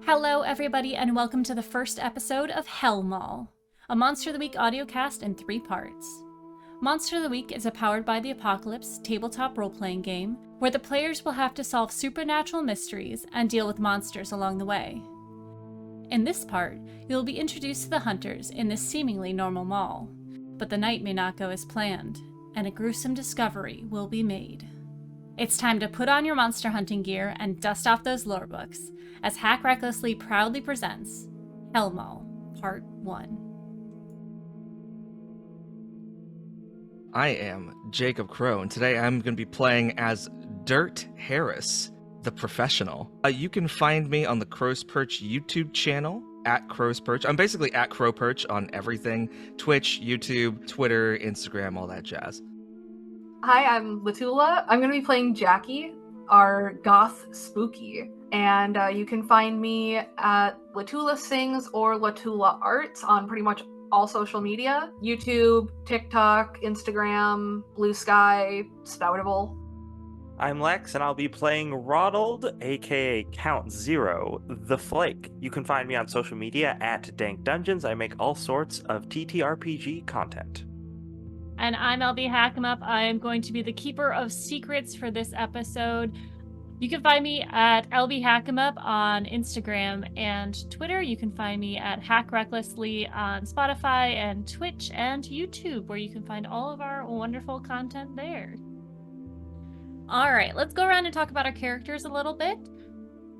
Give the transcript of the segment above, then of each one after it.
Hello, everybody, and welcome to the first episode of Hell Mall, a Monster of the Week audiocast in 3 parts. Monster of the Week is a Powered by the Apocalypse tabletop role-playing game where the players will have to solve supernatural mysteries and deal with monsters along the way. In this part, you will be introduced to the hunters in this seemingly normal mall, but the night may not go as planned, and a gruesome discovery will be made. It's time to put on your monster hunting gear and dust off those lore books, as Hack Recklessly proudly presents Hell Mall, Part 1. I am Jacob Crowe, and today I'm going to be playing as Dirt Harris, the professional. You can find me on the Crow's Perch YouTube channel, at Crow's Perch. I'm basically at Crow Perch on everything: Twitch, YouTube, Twitter, Instagram, all that jazz. Hi, I'm Latula. I'm going to be playing Jackie, our goth spooky. And you can find me at Latula Sings or Latula Arts on pretty much all social media. YouTube, TikTok, Instagram, Blue Sky, Spoutable. I'm Lex, and I'll be playing Ronald, aka Count Zero, the Flake. You can find me on social media at Dank Dungeons. I make all sorts of TTRPG content. And I'm LB Hackemup. I am going to be the keeper of secrets for this episode. You can find me at LB Hackemup on Instagram and Twitter. You can find me at Hack Recklessly on Spotify and Twitch and YouTube, where you can find all of our wonderful content there. All right, let's go around and talk about our characters a little bit,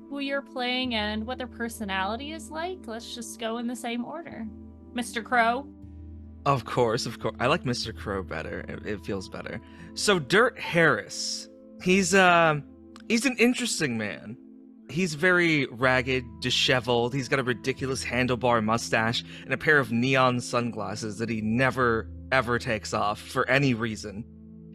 who you're playing and what their personality is like. Let's just go in the same order. Mr. Crowe. Of course. I like Mr. Crow better. It feels better. So Dirt Harris, he's an interesting man. He's very ragged, disheveled. He's got a ridiculous handlebar mustache and a pair of neon sunglasses that he never, ever takes off for any reason.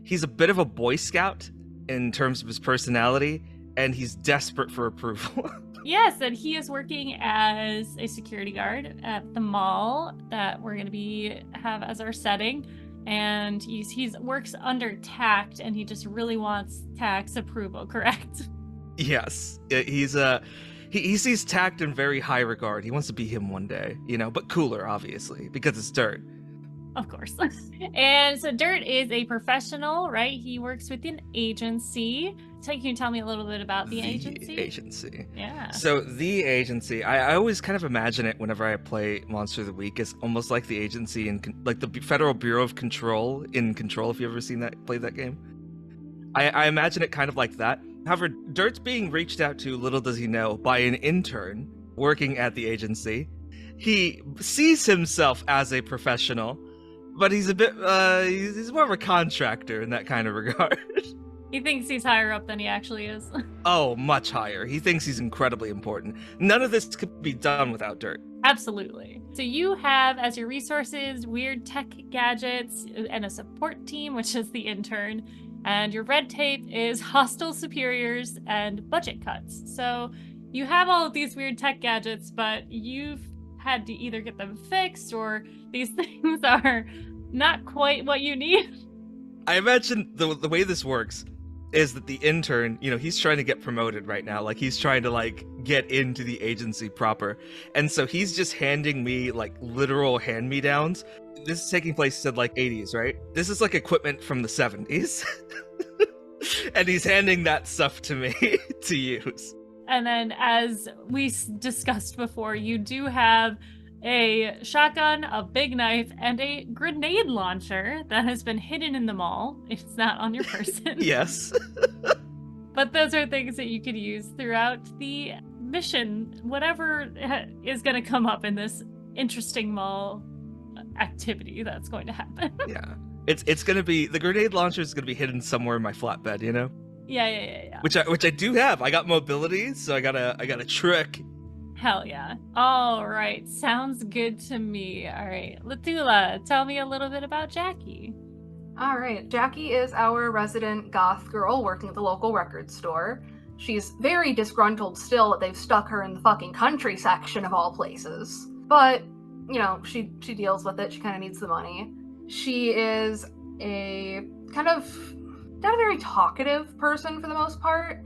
He's a bit of a Boy Scout in terms of his personality, and he's desperate for approval. Yes, and he is working as a security guard at the mall that we're going to have as our setting. And he works under tact, and he just really wants tax approval, correct? Yes, he sees tact in very high regard. He wants to be him one day, but cooler, obviously, because it's Dirt. Of course. And so Dirt is a professional, right? He works with an agency. So can you tell me a little bit about the agency? The agency. Yeah. So the agency, I always kind of imagine it whenever I play Monster of the Week as almost like the agency in like the Federal Bureau of Control in Control, if you've ever played that game. I imagine it kind of like that. However, Dirt's being reached out to, little does he know, by an intern working at the agency. He sees himself as a professional, but he's a bit, he's more of a contractor in that kind of regard. He thinks he's higher up than he actually is. Oh, much higher. He thinks he's incredibly important. None of this could be done without Dirt. Absolutely. So you have as your resources weird tech gadgets and a support team, which is the intern. And your red tape is hostile superiors and budget cuts. So you have all of these weird tech gadgets, but you've had to either get them fixed or these things are not quite what you need. I imagine the way this works is that the intern, he's trying to get promoted right now. Like, he's trying to, get into the agency proper. And so he's just handing me, literal hand-me-downs. This is taking place in, 80s, right? This is, equipment from the 70s. And he's handing that stuff to me to use. And then, as we discussed before, you do have a shotgun, a big knife, and a grenade launcher that has been hidden in the mall. It's not on your person. Yes. But those are things that you could use throughout the mission, whatever is going to come up in this interesting mall activity that's going to happen. Yeah. It's going to be, the grenade launcher is going to be hidden somewhere in my flatbed, Yeah. Which I do have. I got mobility, so I got a trick. Hell yeah. All right. Sounds good to me. All right. Latula, tell me a little bit about Jackie. All right, Jackie is our resident goth girl working at the local record store. She's very disgruntled still that they've stuck her in the fucking country section of all places. But, she deals with it. She kind of needs the money. She is a kind of not a very talkative person for the most part,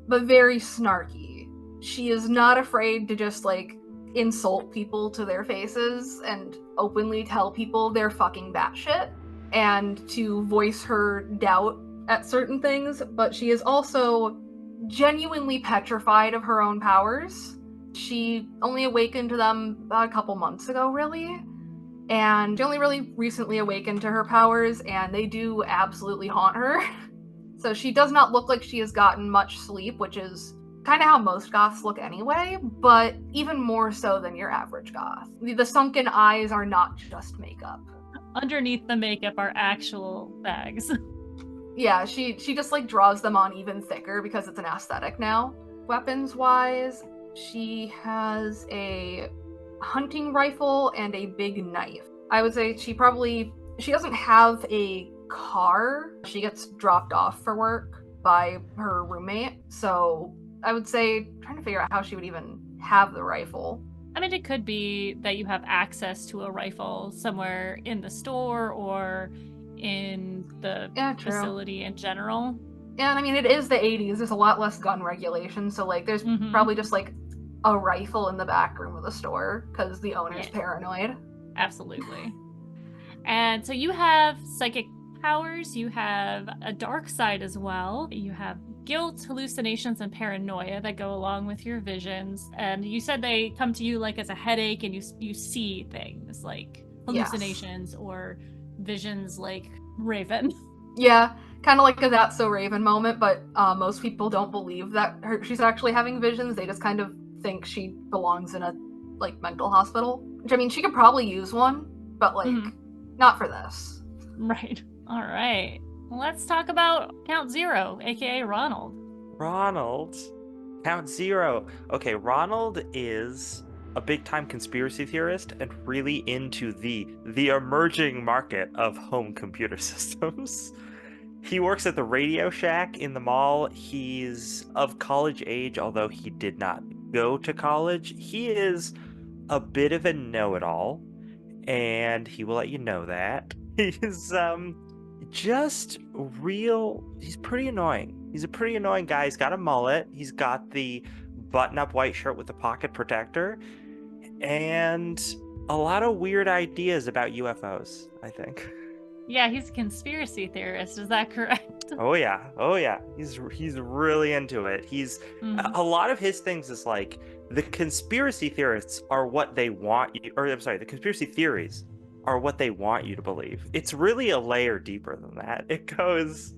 but very snarky. she is not afraid to just, like, insult people to their faces and openly tell people they're fucking batshit and to voice her doubt at certain things, but she is also genuinely petrified of her own powers. She only awakened to them about a couple months ago, really, and she only really recently awakened to her powers, and they do absolutely haunt her. So she does not look like she has gotten much sleep, which is kind of how most goths look anyway, but even more so than your average goth. The sunken eyes are not just makeup. Underneath the makeup are actual bags. Yeah, she just like draws them on even thicker because it's an aesthetic now. Weapons-wise, she has a hunting rifle and a big knife. I would say she doesn't have a car. She gets dropped off for work by her roommate, so I would say trying to figure out how she would even have the rifle. I mean, it could be that you have access to a rifle somewhere in the store or in the facility in general. And I mean, it is the 80s. There's a lot less gun regulation, so like there's probably just like a rifle in the back room of the store because the owner's paranoid. Absolutely. And so you have psychic powers, you have a dark side as well, you have guilt, hallucinations, and paranoia that go along with your visions. And you said they come to you like as a headache and you see things like hallucinations or visions like Raven. Yeah, kind of like a That's So Raven moment, but most people don't believe that she's actually having visions. They just kind of think she belongs in a like mental hospital. Which, I mean, she could probably use one, but like not for this. Right. All right. Let's talk about Count Zero, aka Ronald. Ronald? Count Zero. Okay, Ronald is a big-time conspiracy theorist and really into the emerging market of home computer systems. He works at the Radio Shack in the mall. He's of college age, although he did not go to college. He is a bit of a know-it-all, and he will let you know that. He's just he's pretty annoying. He's a pretty annoying guy. He's got a mullet. He's got the button-up white shirt with the pocket protector, and a lot of weird ideas about UFOs, I think. Yeah, he's a conspiracy theorist. Is that correct? Oh yeah. He's really into it. He's a lot of his things is like the conspiracy theorists are what they want you, or I'm sorry, the conspiracy theories are what they want you to believe. It's really a layer deeper than that. It goes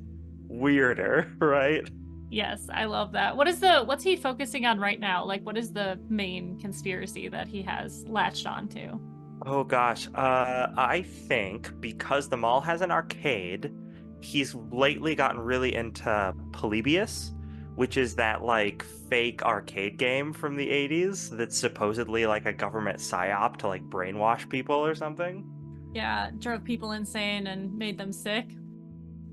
weirder, right? Yes, I love that. What's he focusing on right now? Like, what is the main conspiracy that he has latched onto? Oh gosh, I think because the mall has an arcade, he's lately gotten really into Polybius, which is that like fake arcade game from the 80s that's supposedly like a government psyop to like brainwash people or something. Yeah, drove people insane and made them sick.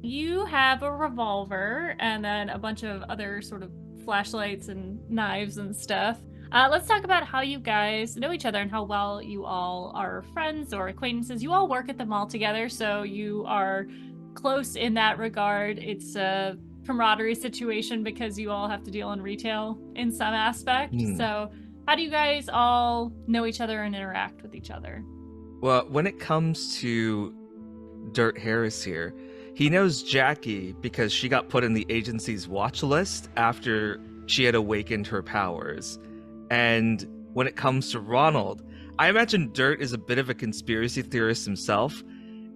You have a revolver and then a bunch of other sort of flashlights and knives and stuff. Let's talk about how you guys know each other and how well you all are friends or acquaintances. You all work at the mall together, so you are close in that regard. It's a camaraderie situation because you all have to deal in retail in some aspect. So how do you guys all know each other and interact with each other? Well, when it comes to Dirt Harris here, he knows Jackie because she got put in the agency's watch list after she had awakened her powers. And when it comes to Ronald, I imagine Dirt is a bit of a conspiracy theorist himself.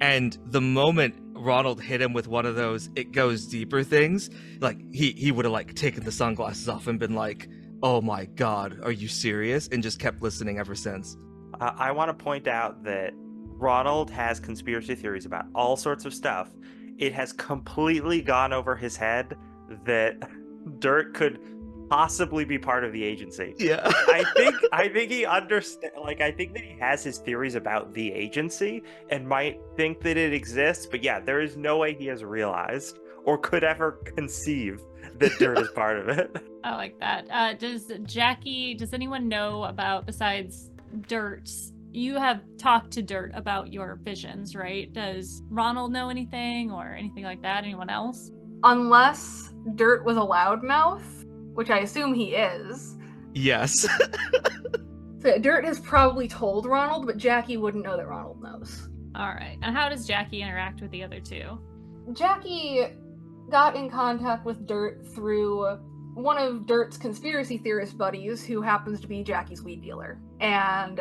And the moment Ronald hit him with one of those it goes deeper things, like he would have like taken the sunglasses off and been like, oh my God, are you serious? And just kept listening ever since. I want to point out that Ronald has conspiracy theories about all sorts of stuff. It has completely gone over his head that Dirt could possibly be part of the agency. Yeah. I think he understands, like, I think that he has his theories about the agency and might think that it exists, but yeah, there is no way he has realized or could ever conceive that Dirt is part of it. I like that. Does anyone know about, besides Dirt, you have talked to Dirt about your visions, right? Does Ronald know anything or anything like that? Anyone else? Unless Dirt was a loudmouth, which I assume he is, Yes. So Dirt has probably told Ronald, but Jackie wouldn't know that Ronald knows. All right. And how does Jackie interact with the other two? Jackie got in contact with Dirt through one of Dirt's conspiracy theorist buddies, who happens to be Jackie's weed dealer. And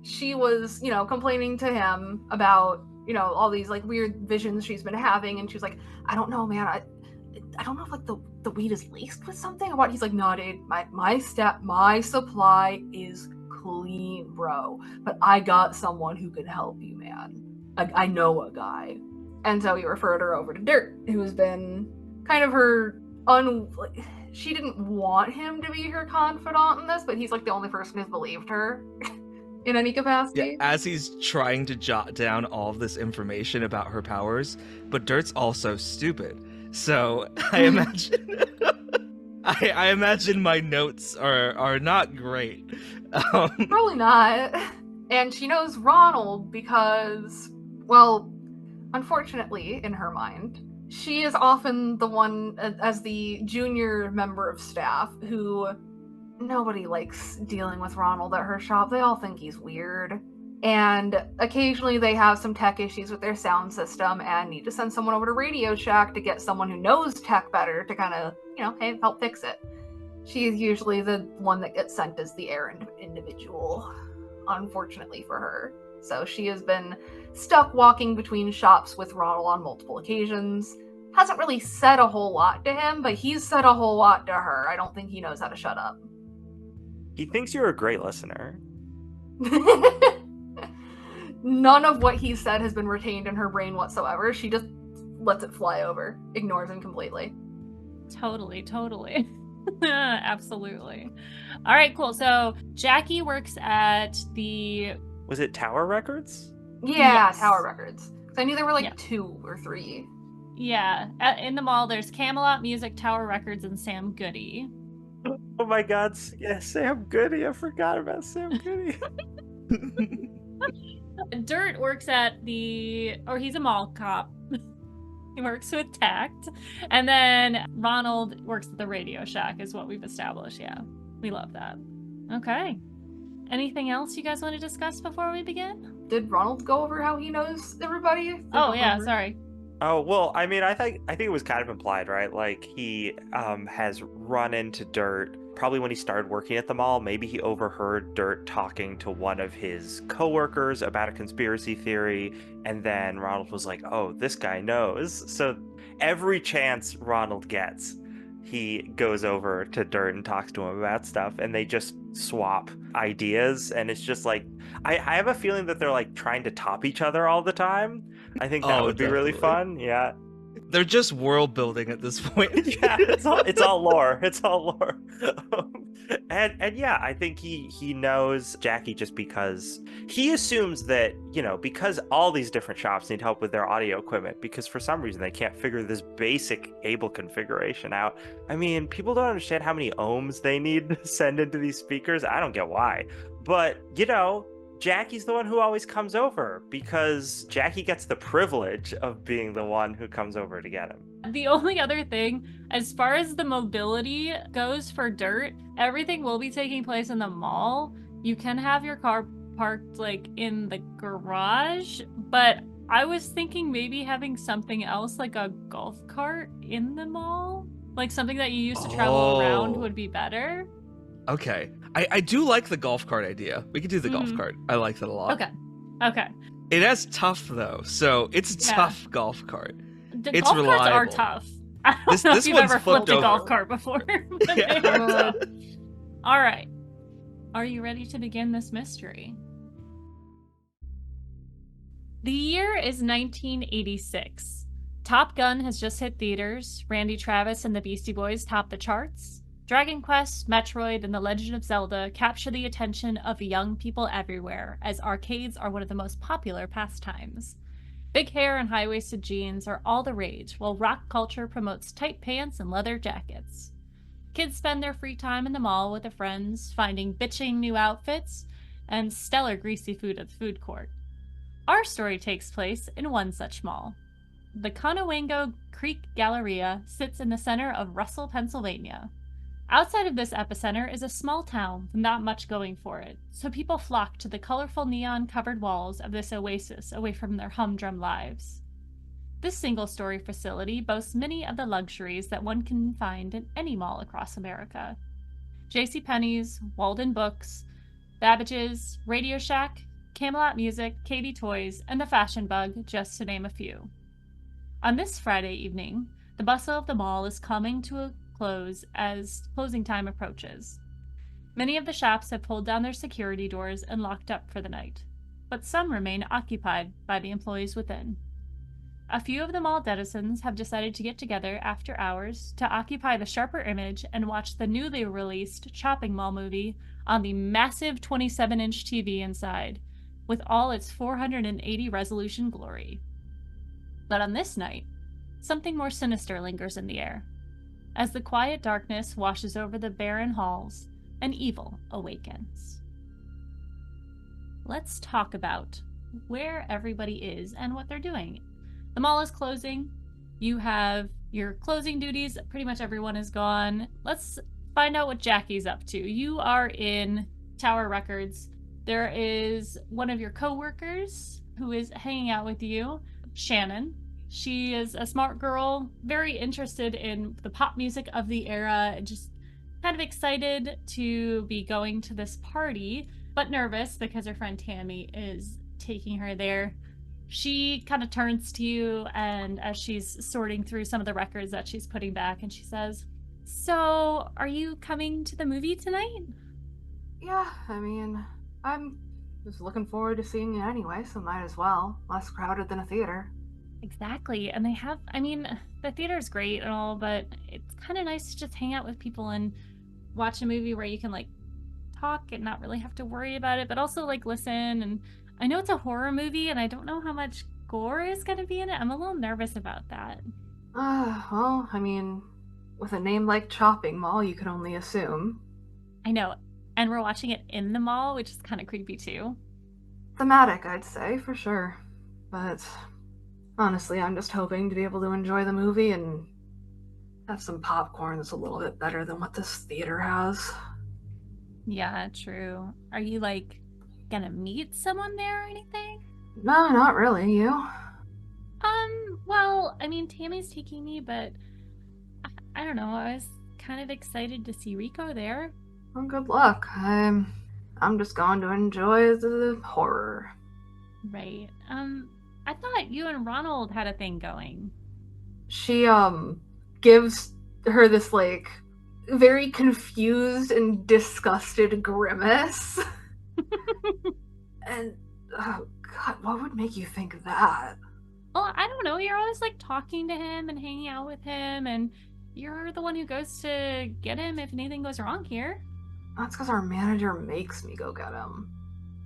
she was, complaining to him about, all these like weird visions she's been having, and she's like, I don't know, man, I don't know if like the weed is laced with something or what. He's like, no, dude, my supply is clean, bro, but I got someone who can help you, man. I know a guy. And so he referred her over to Dirt, who's been kind of her she didn't want him to be her confidant in this, but he's like the only person who's believed her in any capacity. Yeah, as he's trying to jot down all of this information about her powers, but Dirt's also stupid. So I imagine I imagine my notes are not great. Probably not. And she knows Ronald because, well, unfortunately, in her mind, she is often the one, as the junior member of staff, who nobody likes dealing with Ronald at her shop. They all think he's weird. And occasionally they have some tech issues with their sound system and need to send someone over to Radio Shack to get someone who knows tech better to kind of, hey, help fix it. She is usually the one that gets sent as the errand individual, unfortunately for her. So she has been stuck walking between shops with Ronald on multiple occasions. Hasn't really said a whole lot to him, but he's said a whole lot to her. I don't think he knows how to shut up. He thinks you're a great listener. None of what he said has been retained in her brain whatsoever. She just lets it fly over, ignores him completely. Totally. Absolutely. All right, cool. So Jackie works at the... Was it Tower Records? Yeah, Yes. Tower Records. I knew there were like 2 or 3. Yeah. In the mall, there's Camelot Music, Tower Records, and Sam Goody. Oh my god, yeah, Sam Goody. I forgot about Sam Goody. Dirt works at he's a mall cop. He works with tact. And then Ronald works at the Radio Shack, is what we've established. Yeah, we love that. Okay. Anything else you guys want to discuss before we begin? Did Ronald go over how he knows everybody? Sorry. Oh, well, I mean, I think it was kind of implied, right? Like, he has run into Dirt probably when he started working at the mall. Maybe he overheard Dirt talking to one of his coworkers about a conspiracy theory, and then Ronald was like, oh, this guy knows. So every chance Ronald gets, he goes over to Dirt and talks to him about stuff, and they just swap ideas, and it's just like, I have a feeling that they're like trying to top each other all the time. I think that would be really fun. Yeah. They're just world building at this point. Yeah, it's all lore. It's all lore. And yeah, I think he knows Jackie just because he assumes that, because all these different shops need help with their audio equipment, because for some reason they can't figure this basic Able configuration out. I mean, people don't understand how many ohms they need to send into these speakers. I don't get why. But, Jackie's the one who always comes over because Jackie gets the privilege of being the one who comes over to get him. The only other thing, as far as the mobility goes for Dirt, everything will be taking place in the mall. You can have your car parked like in the garage, but I was thinking maybe having something else like a golf cart in the mall, like something that you use to travel around would be better. Okay. I do like the golf cart idea. We could do the golf cart. I like that a lot. Okay. It has tough though, so it's a tough golf cart. The It's golf reliable. carts are tough. I don't know if This you've one's ever flipped flipped a golf over. cart before. But Yeah. they are tough. All right. Are you ready to begin this mystery? The year is 1986. Top Gun has just hit theaters. Randy Travis and the Beastie Boys top the charts. Dragon Quest, Metroid, and The Legend of Zelda capture the attention of young people everywhere, as arcades are one of the most popular pastimes. Big hair and high-waisted jeans are all the rage, while rock culture promotes tight pants and leather jackets. Kids spend their free time in the mall with their friends, finding bitching new outfits and stellar greasy food at the food court. Our story takes place in one such mall. The Conewango Creek Galleria sits in the center of Russell, Pennsylvania. Outside of this epicenter is a small town with not much going for it, so people flock to the colorful neon-covered walls of this oasis away from their humdrum lives. This single-story facility boasts many of the luxuries that one can find in any mall across America. JCPenney's, Walden Books, Babbage's, Radio Shack, Camelot Music, KB Toys, and the Fashion Bug, just to name a few. On this Friday evening, the bustle of the mall is coming to a close as closing time approaches. Many of the shops have pulled down their security doors and locked up for the night, but some remain occupied by the employees within. A few of the mall denizens have decided to get together after hours to occupy the sharper image and watch the newly released shopping mall movie on the massive 27-inch TV inside, with all its 480 resolution glory. But on this night, something more sinister lingers in the air. As the quiet darkness washes over the barren halls, an evil awakens. Let's talk about where everybody is and what they're doing. The mall is closing. You have your closing duties. Pretty much everyone is gone. Let's find out what Jackie's up to. You are in Tower Records. There is one of your co-workers who is hanging out with you, Shannon. She is a smart girl, very interested in the pop music of the era, just kind of excited to be going to this party, but nervous because her friend Tammy is taking her there. She kind of turns to you, and as she's sorting through some of the records that she's putting back, and she says, "So, are you coming to the movie tonight?" Yeah, I mean, I'm just looking forward to seeing it anyway, so might as well. Less crowded than a theater. Exactly. And they have, I mean, the theater's great and all, but it's kind of nice to just hang out with people and watch a movie where you can, like, talk and not really have to worry about it, but also, like, listen. And I know it's a horror movie, and I don't know how much gore is going to be in it. I'm a little nervous about that. Well, I mean, with a name like Chopping Mall, you can only assume. I know. And we're watching it in the mall, which is kind of creepy, too. Thematic, I'd say, for sure. But honestly, I'm just hoping to be able to enjoy the movie and have some popcorn that's a little bit better than what this theater has. Yeah, true. Are you, like, gonna meet someone there or anything? No, not really. You? Well, I mean, Tammy's taking me, but I don't know. I was kind of excited to see Rico there. Well, good luck. I'm just going to enjoy the horror. Right. I thought you and Ronald had a thing going. She, gives her this, like, very confused and disgusted grimace. And, oh god, what would make you think that? Well, I don't know. You're always, like, talking to him and hanging out with him, and you're the one who goes to get him if anything goes wrong here. That's because our manager makes me go get him.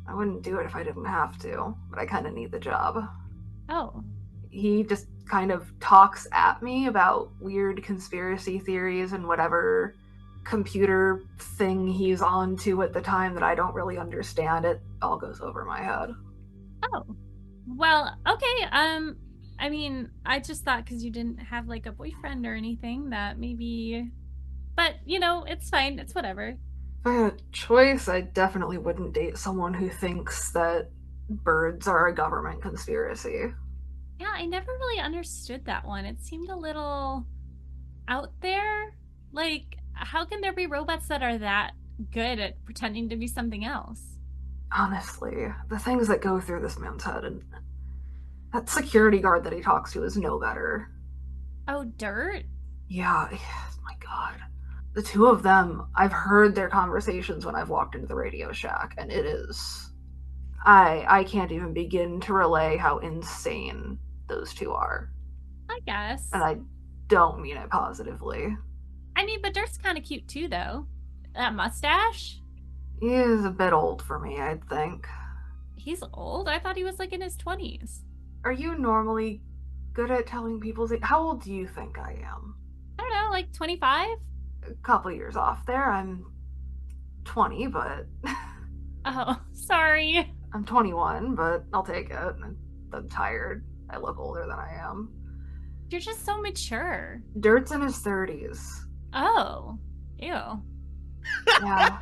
I wouldn't do it if I didn't have to, but I kind of need the job. Oh. He just kind of talks at me about weird conspiracy theories and whatever computer thing he's on to at the time that I don't really understand. It all goes over my head. Oh. Well, okay. I mean, I just thought because you didn't have, like, a boyfriend or anything that maybe... But, you know, it's fine. It's whatever. If I had a choice, I definitely wouldn't date someone who thinks that birds are a government conspiracy. Yeah, I never really understood that one. It seemed a little out there. Like, how can there be robots that are that good at pretending to be something else? Honestly, the things that go through this man's head, and that security guard that he talks to is no better. Oh, Dirt? Yeah, my god. The two of them, I've heard their conversations when I've walked into the Radio Shack, and it is... I can't even begin to relay how insane those two are. I guess. And I don't mean it positively. I mean, but Dirt's kind of cute too, though. That mustache? He is a bit old for me, I'd think. He's old? I thought he was, like, in his 20s. Are you normally good at telling people's age? How old do you think I am? I don't know, like 25? A couple years off there. I'm 20, but... Oh, sorry. I'm 21, but I'll take it. I'm tired. I look older than I am. You're just so mature. Dirt's in his 30s. Oh. Ew. Yeah.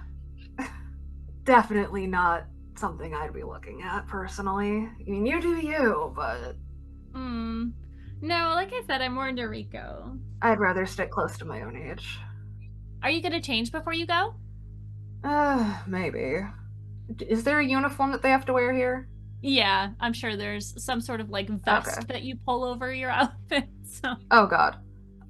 Definitely not something I'd be looking at, personally. I mean, you do you, but No, like I said, I'm more into Rico. I'd rather stick close to my own age. Are you gonna change before you go? Maybe. Is there a uniform that they have to wear here? Yeah, I'm sure there's some sort of like vest Okay. that you pull over your outfit. So Oh god.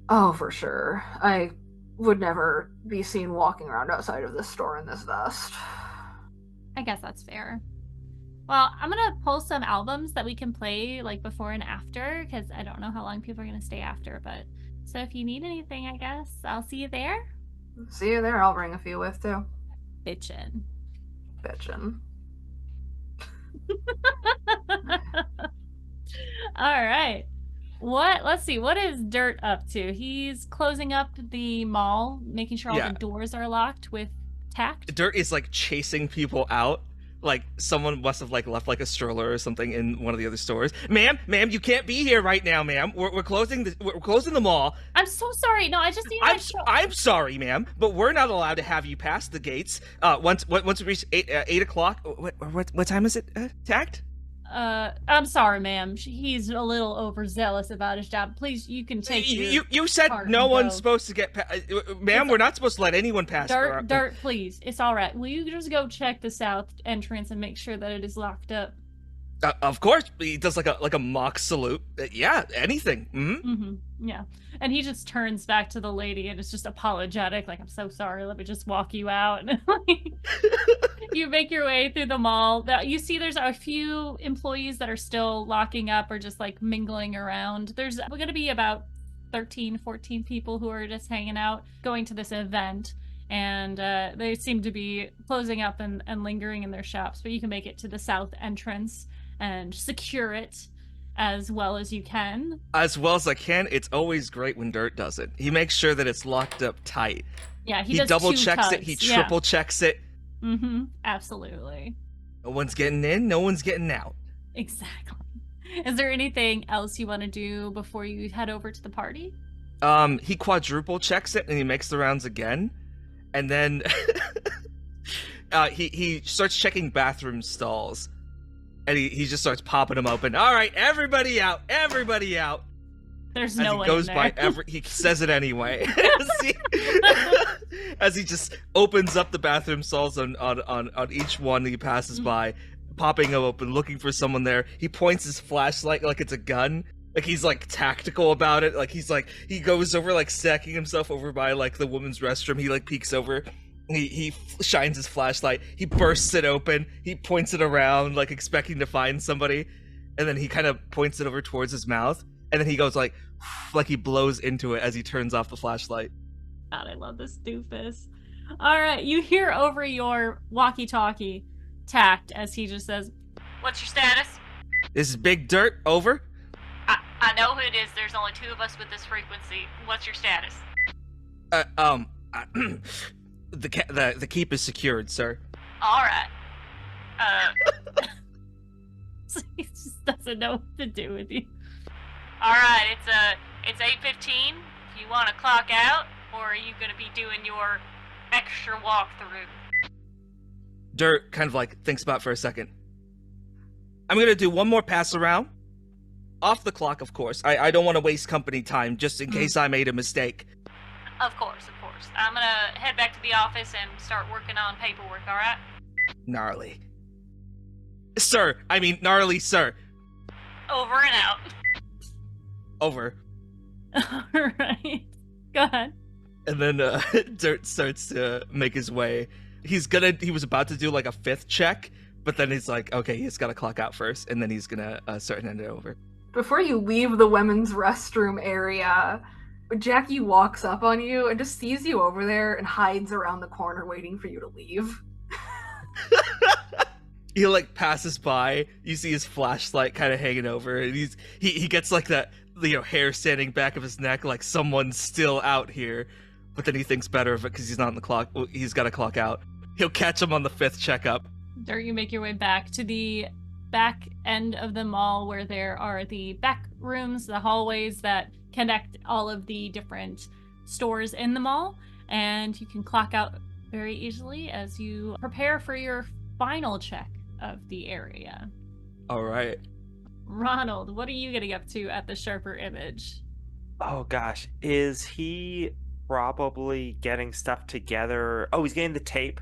Oh, for sure. I would never be seen walking around outside of this store in this vest. I guess that's fair. Well, I'm gonna pull some albums that we can play like before and after, because I don't know how long people are gonna stay after. But so if you need anything, I guess I'll see you there. See you there, I'll bring a few with too. Bitchin'. Bitchin'. All right. Let's see, what is Dirt up to? He's closing up the mall, making sure all Yeah. the doors are locked with tact. Dirt is like chasing people out. Like someone must have like left like a stroller or something in one of the other stores. Ma'am, you can't be here right now, ma'am. We're closing the mall. I'm so sorry. No, I just need my show. I'm sorry, ma'am, but we're not allowed to have you pass the gates. Once we reach 8 o'clock. What time is it? Tact? I'm sorry, ma'am. He's a little overzealous about his job. Please, you can take You said cart no and one's go. supposed to get ma'am, we're not supposed to let anyone pass. Dirt, please. It's all right. Will you just go check the south entrance and make sure that it is locked up? Of course, he does like a mock salute. Yeah, anything. Yeah. And he just turns back to the lady and is just apologetic, like, I'm so sorry, let me just walk you out. And you make your way through the mall. You see there's a few employees that are still locking up or just like mingling around. There's going to be about 13, 14 people who are just hanging out, going to this event. And they seem to be closing up and lingering in their shops. But you can make it to the south entrance and secure it as well as you can. As well as I can. It's always great when Dirt does it. He makes sure that it's locked up tight. Yeah, he does double two checks it. tugs. He triple checks it. Absolutely. No one's getting in. No one's getting out. Exactly. Is there anything else you want to do before you head over to the party? He quadruple checks it and he makes the rounds again, and then he starts checking bathroom stalls. And he just starts popping them open. All right, everybody out, everybody out. There's no one As he goes in there. by, he says it anyway. As he just opens up the bathroom stalls on each one he passes by, popping them open, looking for someone there. He points his flashlight like it's a gun. Like he's like tactical about it. Like he goes over like stacking himself over by like the woman's restroom. He like peeks over. He shines his flashlight. He bursts it open. He points it around, like expecting to find somebody, and then he kind of points it over towards his mouth, and then he goes like he blows into it as he turns off the flashlight. God, I love this doofus. All right, you hear over your walkie-talkie Tact as he just says, "What's your status?" This is Big Dirt. Over. I know who it is. There's only 2 of us with this frequency. What's your status? The keep is secured, sir. All right. So he just doesn't know what to do with you. All right, it's 8:15. If you want to clock out, or are you gonna be doing your extra walkthrough? Dirt kind of like thinks about it for a second. I'm gonna do one more pass around. Off the clock, of course. I don't want to waste company time just in case I made a mistake. Of course. I'm gonna head back to the office and start working on paperwork, alright? Gnarly. Sir, I mean gnarly, sir. Over and out. Over. Alright. Go ahead. And then Dirt starts to make his way. He was about to do like a 5th check, but then he's like, okay, he's gotta clock out first, and then he's gonna start handing it over. Before you leave the women's restroom area, Jackie walks up on you and just sees you over there and hides around the corner waiting for you to leave. He like passes by, you see his flashlight kind of hanging over, and he gets like that, hair standing back of his neck, like someone's still out here. But then he thinks better of it because he's not on the clock. He's got to clock out. He'll catch him on the 5th checkup. Dirt, you make your way back to the back end of the mall where there are the back rooms, the hallways that connect all of the different stores in the mall, and you can clock out very easily as you prepare for your final check of the area. All right. Ronald, what are you getting up to at the Sharper Image? Oh gosh, is he probably getting stuff together? Oh, he's getting the tape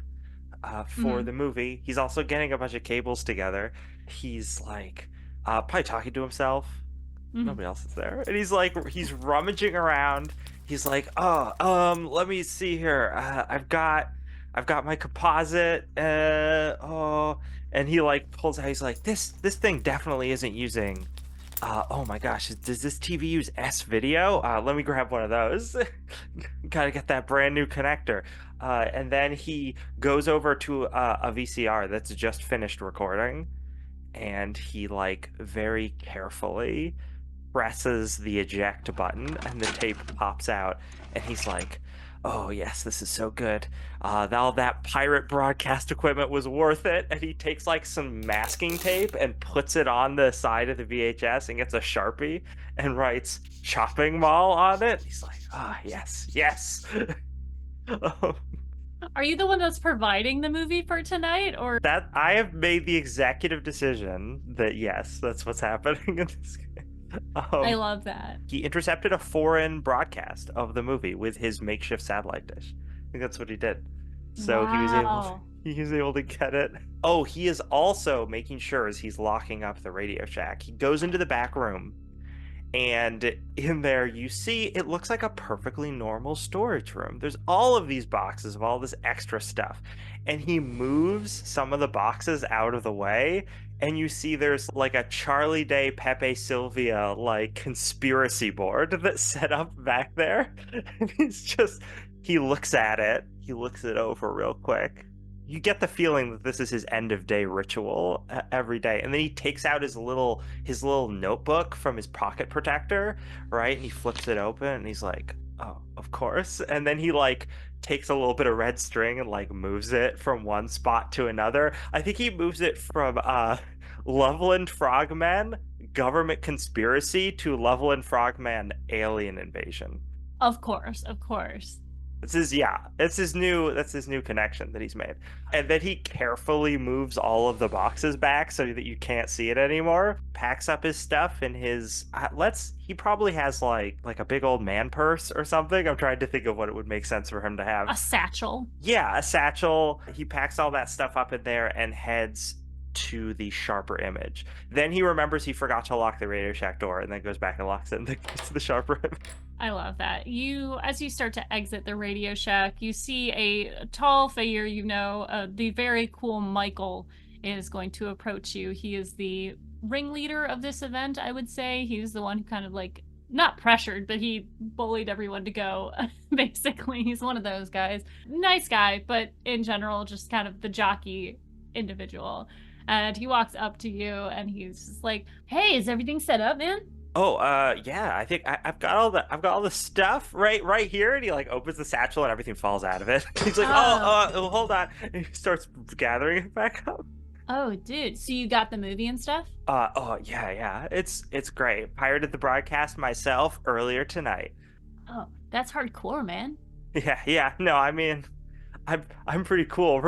for the movie. He's also getting a bunch of cables together. He's like probably talking to himself. Nobody else is there, and he's rummaging around. He's like, let me see here. I've got my composite. And he like pulls out. He's like, this thing definitely isn't using. Oh my gosh, does this TV use S video? Let me grab one of those. Gotta get that brand new connector. And then he goes over to a VCR that's just finished recording, and he like very carefully presses the eject button, and the tape pops out, and he's like, oh yes, this is so good. All that pirate broadcast equipment was worth it. And he takes like some masking tape and puts it on the side of the VHS and gets a Sharpie and writes shopping mall on it. He's like, yes. Are you the one that's providing the movie for tonight, or that I have made the executive decision that yes, that's what's happening in this game. I love that. He intercepted a foreign broadcast of the movie with his makeshift satellite dish. I think that's what he did. So Wow. he was able to get it. Oh, he is also making sure as he's locking up the Radio Shack, he goes into the back room, and in there you see it looks like a perfectly normal storage room. There's all of these boxes of all this extra stuff, and he moves some of the boxes out of the way, and you see there's like a Charlie Day Pepe Sylvia like conspiracy board that's set up back there. And he looks at it, he looks it over real quick. You get the feeling that this is his end of day ritual every day. And then he takes out his little notebook from his pocket protector, right? And he flips it open, and he's like, oh, of course. And then he like takes a little bit of red string and like moves it from one spot to another. I think he moves it from Loveland Frogmen government conspiracy to Loveland Frogman alien invasion. Of course. That's his new connection that he's made. And then he carefully moves all of the boxes back so that you can't see it anymore. Packs up his stuff in his he probably has like a big old man purse or something. I'm trying to think of what it would make sense for him to have. A satchel. Yeah, a satchel. He packs all that stuff up in there and heads to the Sharper Image. Then he remembers he forgot to lock the Radio Shack door, and then goes back and locks it and then gets to the Sharper Image. I love that. As you start to exit the Radio Shack, you see a tall figure, the very cool Michael is going to approach you. He is the ringleader of this event, I would say. He's the one who kind of like, not pressured, but he bullied everyone to go, basically. He's one of those guys. Nice guy, but in general, just kind of the jockey individual. And he walks up to you, and he's just like, hey, is everything set up, man? Oh, yeah, I think I've got all the stuff right here. And he like opens the satchel and everything falls out of it. He's like, hold on. And he starts gathering it back up. Oh, dude. So you got the movie and stuff? Yeah. It's great. Pirated the broadcast myself earlier tonight. Oh, that's hardcore, man. Yeah. No, I mean, I'm pretty cool.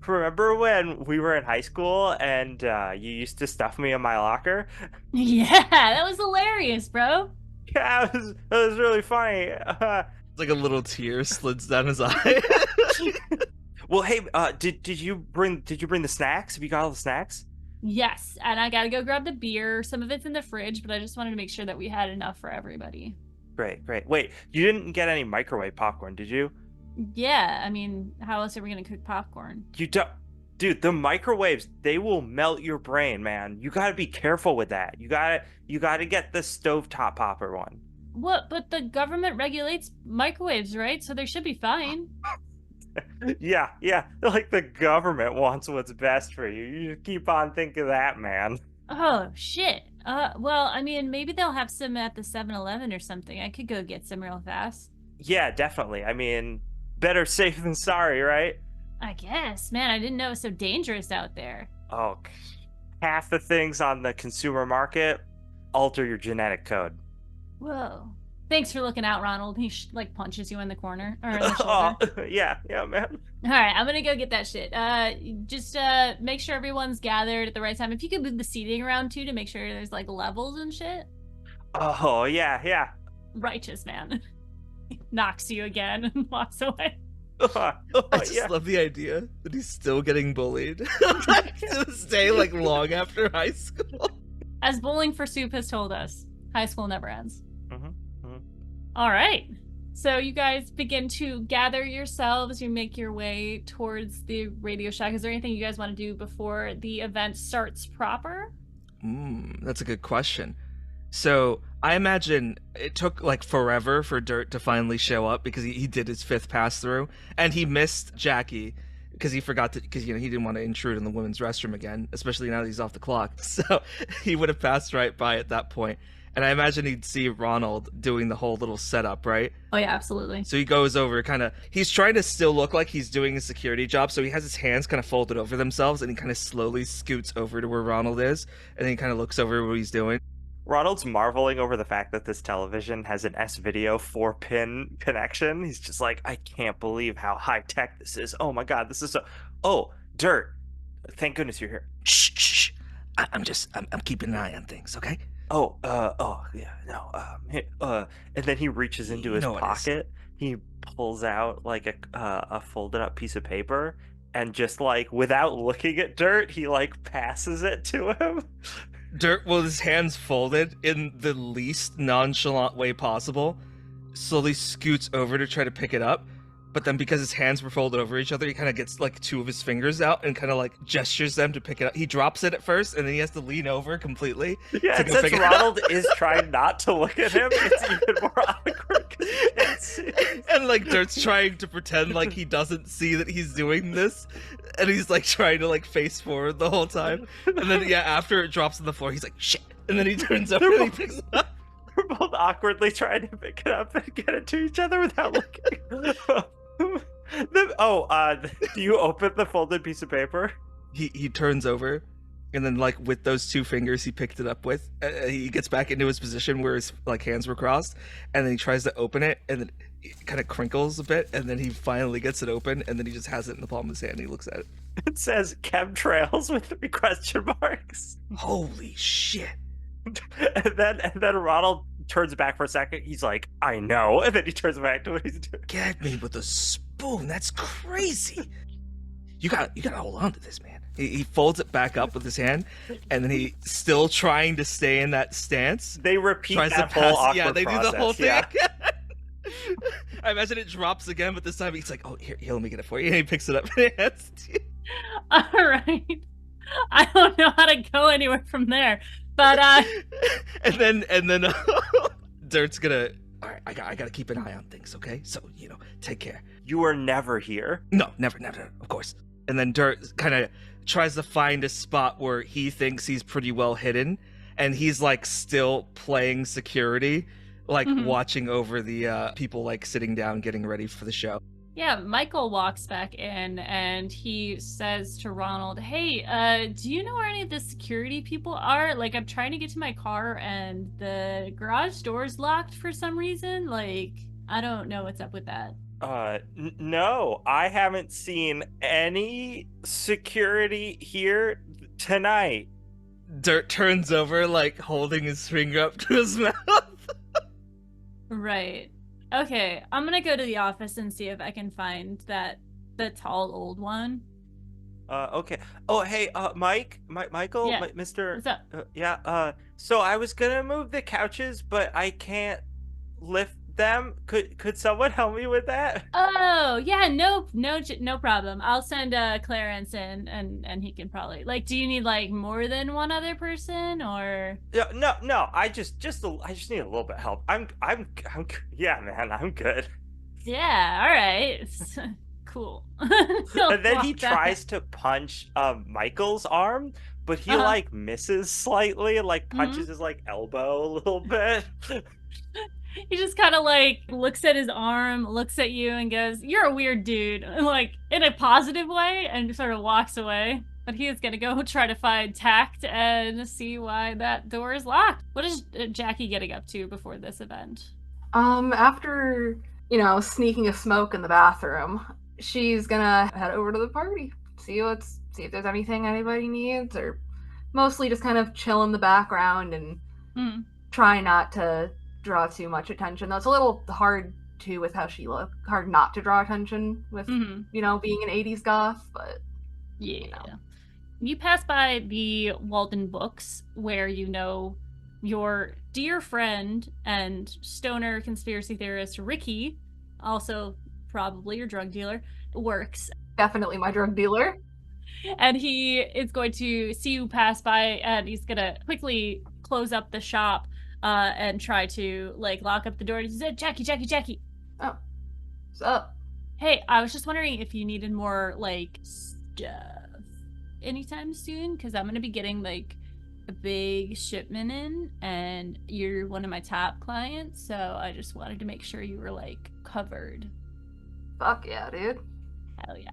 Remember when we were in high school and you used to stuff me in my locker? Yeah, that was hilarious, bro. Yeah, it was really funny. It's like a little tear slids down his eye. Well, hey, did you bring the snacks? Have you got all the snacks? Yes, and I gotta go grab the beer. Some of it's in the fridge, but I just wanted to make sure that we had enough for everybody. Great. Wait, you didn't get any microwave popcorn, did you? Yeah, I mean, how else are we gonna cook popcorn? You don't, dude. The microwaves, they will melt your brain, man. You gotta be careful with that. You gotta get the stovetop popper one. What? But the government regulates microwaves, right? So they should be fine. Yeah. Like the government wants what's best for you. You just keep on thinking that, man. Oh shit. Well, I mean, maybe they'll have some at the 7-Eleven or something. I could go get some real fast. Yeah, definitely. I mean, better safe than sorry, right? I guess. Man, I didn't know it was so dangerous out there. Oh, half the things on the consumer market alter your genetic code. Whoa. Thanks for looking out, Ronald. He like punches you in the corner or in the shoulder. Oh, yeah, man. All right, I'm gonna go get that shit. Just make sure everyone's gathered at the right time. If you could move the seating around too to make sure there's like levels and shit. Oh, yeah. Righteous man. Knocks you again and walks away. I just love the idea that he's still getting bullied like, to this day, like long after high school. As Bowling for Soup has told us, high school never ends. Mm-hmm. All right. So you guys begin to gather yourselves. You make your way towards the Radio Shack. Is there anything you guys want to do before the event starts proper? That's a good question. So I imagine it took like forever for Dirt to finally show up because he did his 5th pass through, and he missed Jackie because he forgot to, because he didn't want to intrude in the women's restroom again, especially now that he's off the clock. So he would have passed right by at that point. And I imagine he'd see Ronald doing the whole little setup, right? Oh yeah, absolutely. So he goes over, he's trying to still look like he's doing a security job, so he has his hands kind of folded over themselves, and he kind of slowly scoots over to where Ronald is, and then he kind of looks over what he's doing. Ronald's marveling over the fact that this television has an S-Video 4-pin connection. He's just like, I can't believe how high-tech this is. Oh my god, this is so... Oh, Dirt. Thank goodness you're here. Shh. I'm keeping an eye on things, okay? And then he reaches into his pocket. He pulls out like a folded up piece of paper, and just like without looking at Dirt, he like passes it to him. Dirt, with his hands folded in the least nonchalant way possible, slowly scoots over to try to pick it up. But then because his hands were folded over each other, he kind of gets like 2 of his fingers out and kind of like gestures them to pick it up. He drops it at first, and then he has to lean over completely. Yeah, and since Ronald is trying not to look at him, it's even more awkward. And like Dirt's trying to pretend like he doesn't see that he's doing this, and he's like trying to like face forward the whole time. And then after it drops on the floor, he's like, shit. And then he turns over and he picks it up. We're both awkwardly trying to pick it up and get it to each other without looking. Do you open the folded piece of paper? He turns over, and then like with those 2 fingers he picked it up with, he gets back into his position where his like hands were crossed, and then he tries to open it, and then it kind of crinkles a bit, and then he finally gets it open, and then he just has it in the palm of his hand, and he looks at it. It says chemtrails with 3 question marks. Holy shit. And then Ronald turns back for a second. He's like, I know. And then he turns back to what he's doing. Get me with a spoon. That's crazy. You gotta hold on to this, man. He folds it back up with his hand, and then he, still trying to stay in that stance, they repeat that whole awkward they process. do the whole thing. Yeah. I imagine it drops again, but this time he's like, oh, here, let me get it for you. And he picks it up and hands it to you. All right. I don't know how to go anywhere from there. But and then Dirt's gonna, all right, I gotta keep an eye on things, okay? So, take care. You were never here? No, never, of course. And then Dirt kind of tries to find a spot where he thinks he's pretty well hidden, and he's like still playing security, like watching over the people like sitting down getting ready for the show. Yeah, Michael walks back in and he says to Ronald, hey, do you know where any of the security people are? Like, I'm trying to get to my car and the garage door's locked for some reason. Like, I don't know what's up with that. No, I haven't seen any security here tonight. Dirt turns over, like, holding his finger up to his mouth. Right. Okay, I'm gonna go to the office and see if I can find the tall old one. Okay. Oh, hey, Michael, yeah. Mr. What's up? So I was gonna move the couches, but I can't lift them. Could someone help me with that? Oh, yeah, no problem. I'll send Clarence in, and he can probably, like, do you need like more than one other person, or? No. I just need a little bit of help. I'm yeah, man, I'm good. Yeah, all right. Cool. And then he tries to punch Michael's arm, but he like misses slightly and like punches his like elbow a little bit. He just kind of like looks at his arm, looks at you, and goes, "You're a weird dude," like in a positive way, and sort of walks away. But he is gonna go try to find tact and see why that door is locked. What is Jackie getting up to before this event? After, sneaking a smoke in the bathroom, she's gonna head over to the party. See if there's anything anybody needs, or mostly just kind of chill in the background and Mm. try not to draw too much attention. Though it's a little hard too with how she looks. Hard not to draw attention with, being an 80s goth, but Yeah. You pass by the Walden Books, where your dear friend and stoner conspiracy theorist Ricky, also probably your drug dealer, works. Definitely my drug dealer. And he is going to see you pass by, and he's gonna quickly close up the shop and try to lock up the door. He said, Jackie. Oh, what's up? Hey, I was just wondering if you needed more stuff anytime soon, because I'm gonna be getting a big shipment in, and you're one of my top clients, so I just wanted to make sure you were covered. Fuck yeah, dude. Hell yeah.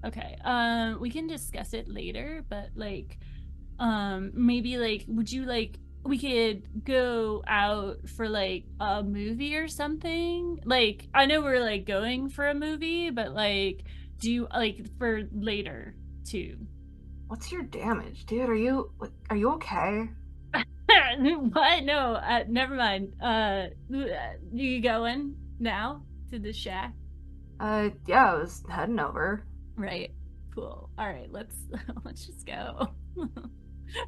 Okay. We can discuss it later, but maybe would you we could go out for a movie or something? I know we're going for a movie, but do you for later too? What's your damage, dude? Are you okay? What? No, never mind. You going now to the shack? Yeah, I was heading over. Right. Cool. All right, let's just go. Why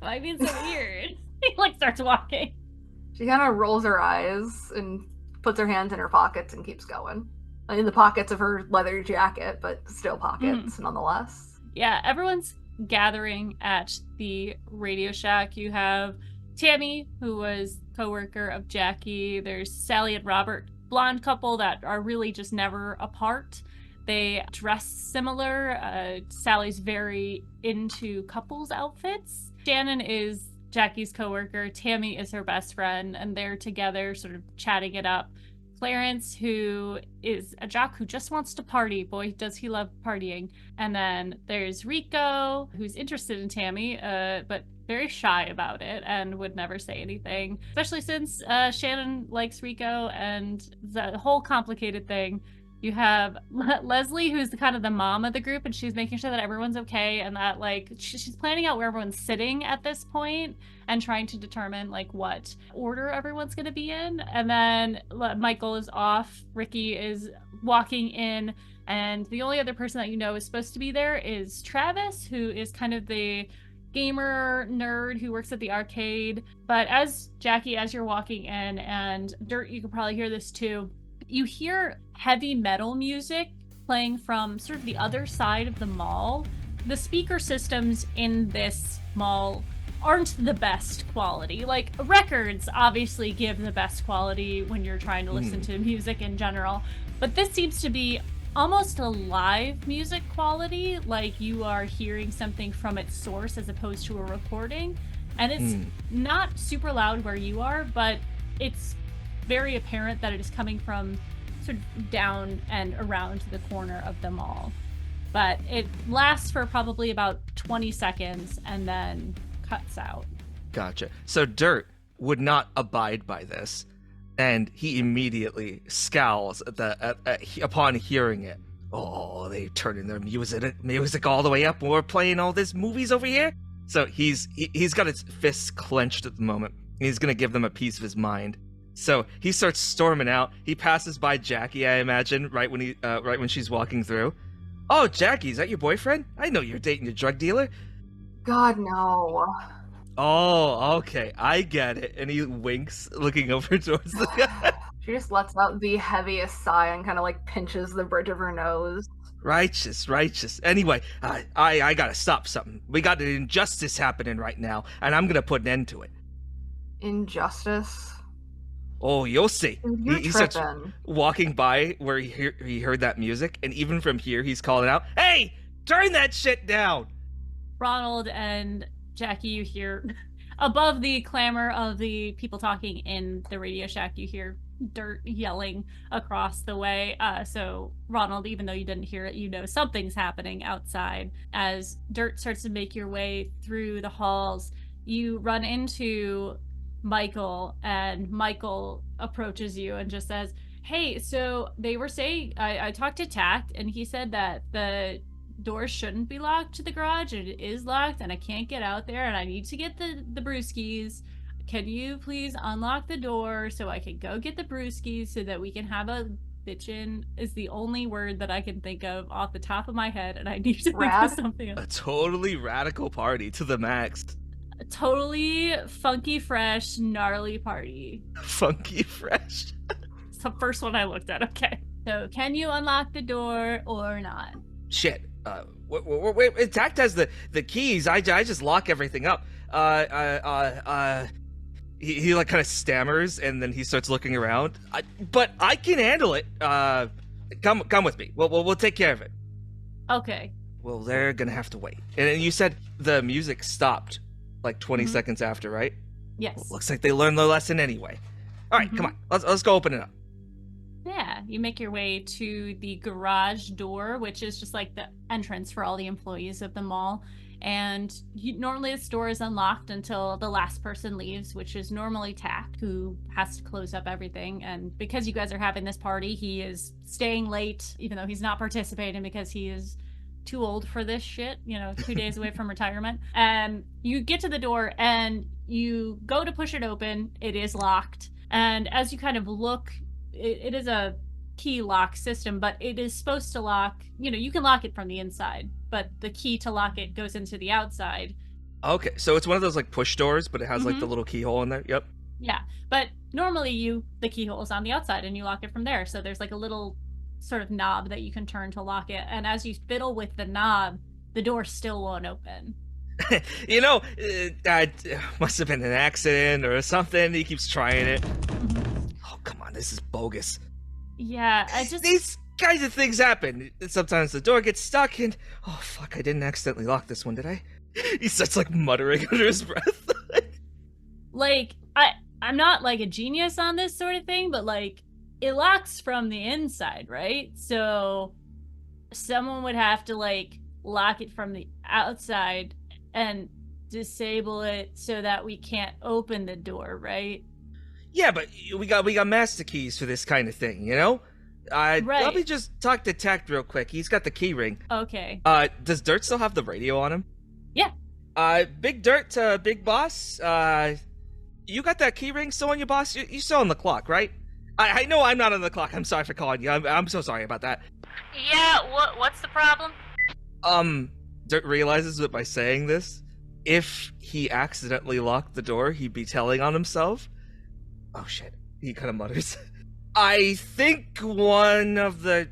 are you being so weird? He starts walking. She kind of rolls her eyes and puts her hands in her pockets and keeps going. In the pockets of her leather jacket, but still pockets nonetheless. Yeah, everyone's gathering at the Radio Shack. You have Tammy, who was co-worker of Jackie. There's Sally and Robert, blonde couple that are really just never apart. They dress similar. Sally's very into couples outfits. Shannon is Jackie's coworker. Tammy is her best friend, and they're together sort of chatting it up. Clarence, who is a jock who just wants to party. Boy, does he love partying. And then there's Rico, who's interested in Tammy, but very shy about it and would never say anything, especially since Shannon likes Rico and the whole complicated thing. You have Leslie, who's kind of the mom of the group, and she's making sure that everyone's okay, and that she's planning out where everyone's sitting at this point and trying to determine what order everyone's going to be in. And then Michael is off. Ricky is walking in, and the only other person that is supposed to be there is Travis, who is kind of the gamer nerd who works at the arcade. But as you're walking in, and Dirt, you could probably hear this too, you hear heavy metal music playing from sort of the other side of the mall. The speaker systems in this mall aren't the best quality. Records obviously give the best quality when you're trying to listen to music in general, but this seems to be almost a live music quality, you are hearing something from its source as opposed to a recording. And it's not super loud where you are, but it's very apparent that it is coming from sort of down and around the corner of the mall. But it lasts for probably about 20 seconds and then cuts out. Gotcha. So Dirt would not abide by this, and he immediately scowls upon hearing it. Oh, they turning their music all the way up when we're playing all these movies over here? So he's got his fists clenched at the moment. He's gonna give them a piece of his mind. So he starts storming out. He passes by Jackie, I imagine, right when she's walking through. Oh, Jackie, is that your boyfriend? I know you're dating your drug dealer. God, no. Oh, okay, I get it. And he winks, looking over towards the guy. She just lets out the heaviest sigh and kind of pinches the bridge of her nose. Righteous. Anyway, I gotta stop something. We got an injustice happening right now, and I'm gonna put an end to it. Injustice? Oh, you'll see. He starts walking by where he heard that music, and even from here, he's calling out, "Hey, turn that shit down!" Ronald and Jackie, you hear, above the clamor of the people talking in the Radio Shack, you hear Dirt yelling across the way. So Ronald, even though you didn't hear it, something's happening outside. As Dirt starts to make your way through the halls, you run into Michael, and Michael approaches you and just says, hey, so they were saying, I talked to Tact, and he said that the door shouldn't be locked to the garage, and it is locked, and I can't get out there, and I need to get the brewskis. Can you please unlock the door so I can go get the brewskis so that we can have a bitchin' is the only word that I can think of off the top of my head, and I need to think of something else. A totally radical party to the max. A totally funky, fresh, gnarly party. Funky fresh. It's the first one I looked at. Okay. So, can you unlock the door or not? Shit. Wait, Tact has the keys. I just lock everything up. He like kind of stammers, and then he starts looking around. But I can handle it. Come with me. We'll take care of it. Okay. Well, they're gonna have to wait. And you said the music stopped like 20 seconds after, right? Yes. Well, looks like they learned their lesson anyway. All right, come on. Let's go open it up. Yeah, you make your way to the garage door, which is just like the entrance for all the employees of the mall. And normally this door is unlocked until the last person leaves, which is normally Tact, who has to close up everything. And because you guys are having this party, he is staying late, even though he's not participating because he is too old for this shit, 2 days away from retirement. And you get to the door and you go to push it open. It is locked. And as you kind of look, it is a key lock system, but it is supposed to lock, you can lock it from the inside, but the key to lock it goes into the outside. Okay, so it's one of those like push doors, but it has like the little keyhole in there. Yep. Yeah, but normally the keyhole is on the outside and you lock it from there. So there's like a little sort of knob that you can turn to lock it. And as you fiddle with the knob, the door still won't open. That must have been an accident or something. He keeps trying it. Oh, come on, this is bogus. Yeah, These kinds of things happen. Sometimes the door gets stuck and... Oh, fuck, I didn't accidentally lock this one, did I? He starts, like, muttering under his breath. Like, I'm not, like, a genius on this sort of thing, but, like, it locks from the inside, right? So someone would have to, like, lock it from the outside and disable it so that we can't open the door, right? Yeah, but we got master keys for this kind of thing, Right. Let me just talk to Tact real quick. He's got the key ring. Okay. Does Dirt still have the radio on him? Yeah. Big Dirt, Big Boss, you got that key ring still on your boss? You're still on the clock, right? I know I'm not on the clock. I'm sorry for calling you. I'm so sorry about that. Yeah, what's the problem? Dirt realizes that by saying this, if he accidentally locked the door, he'd be telling on himself. Oh shit, he kind of mutters. I think one of the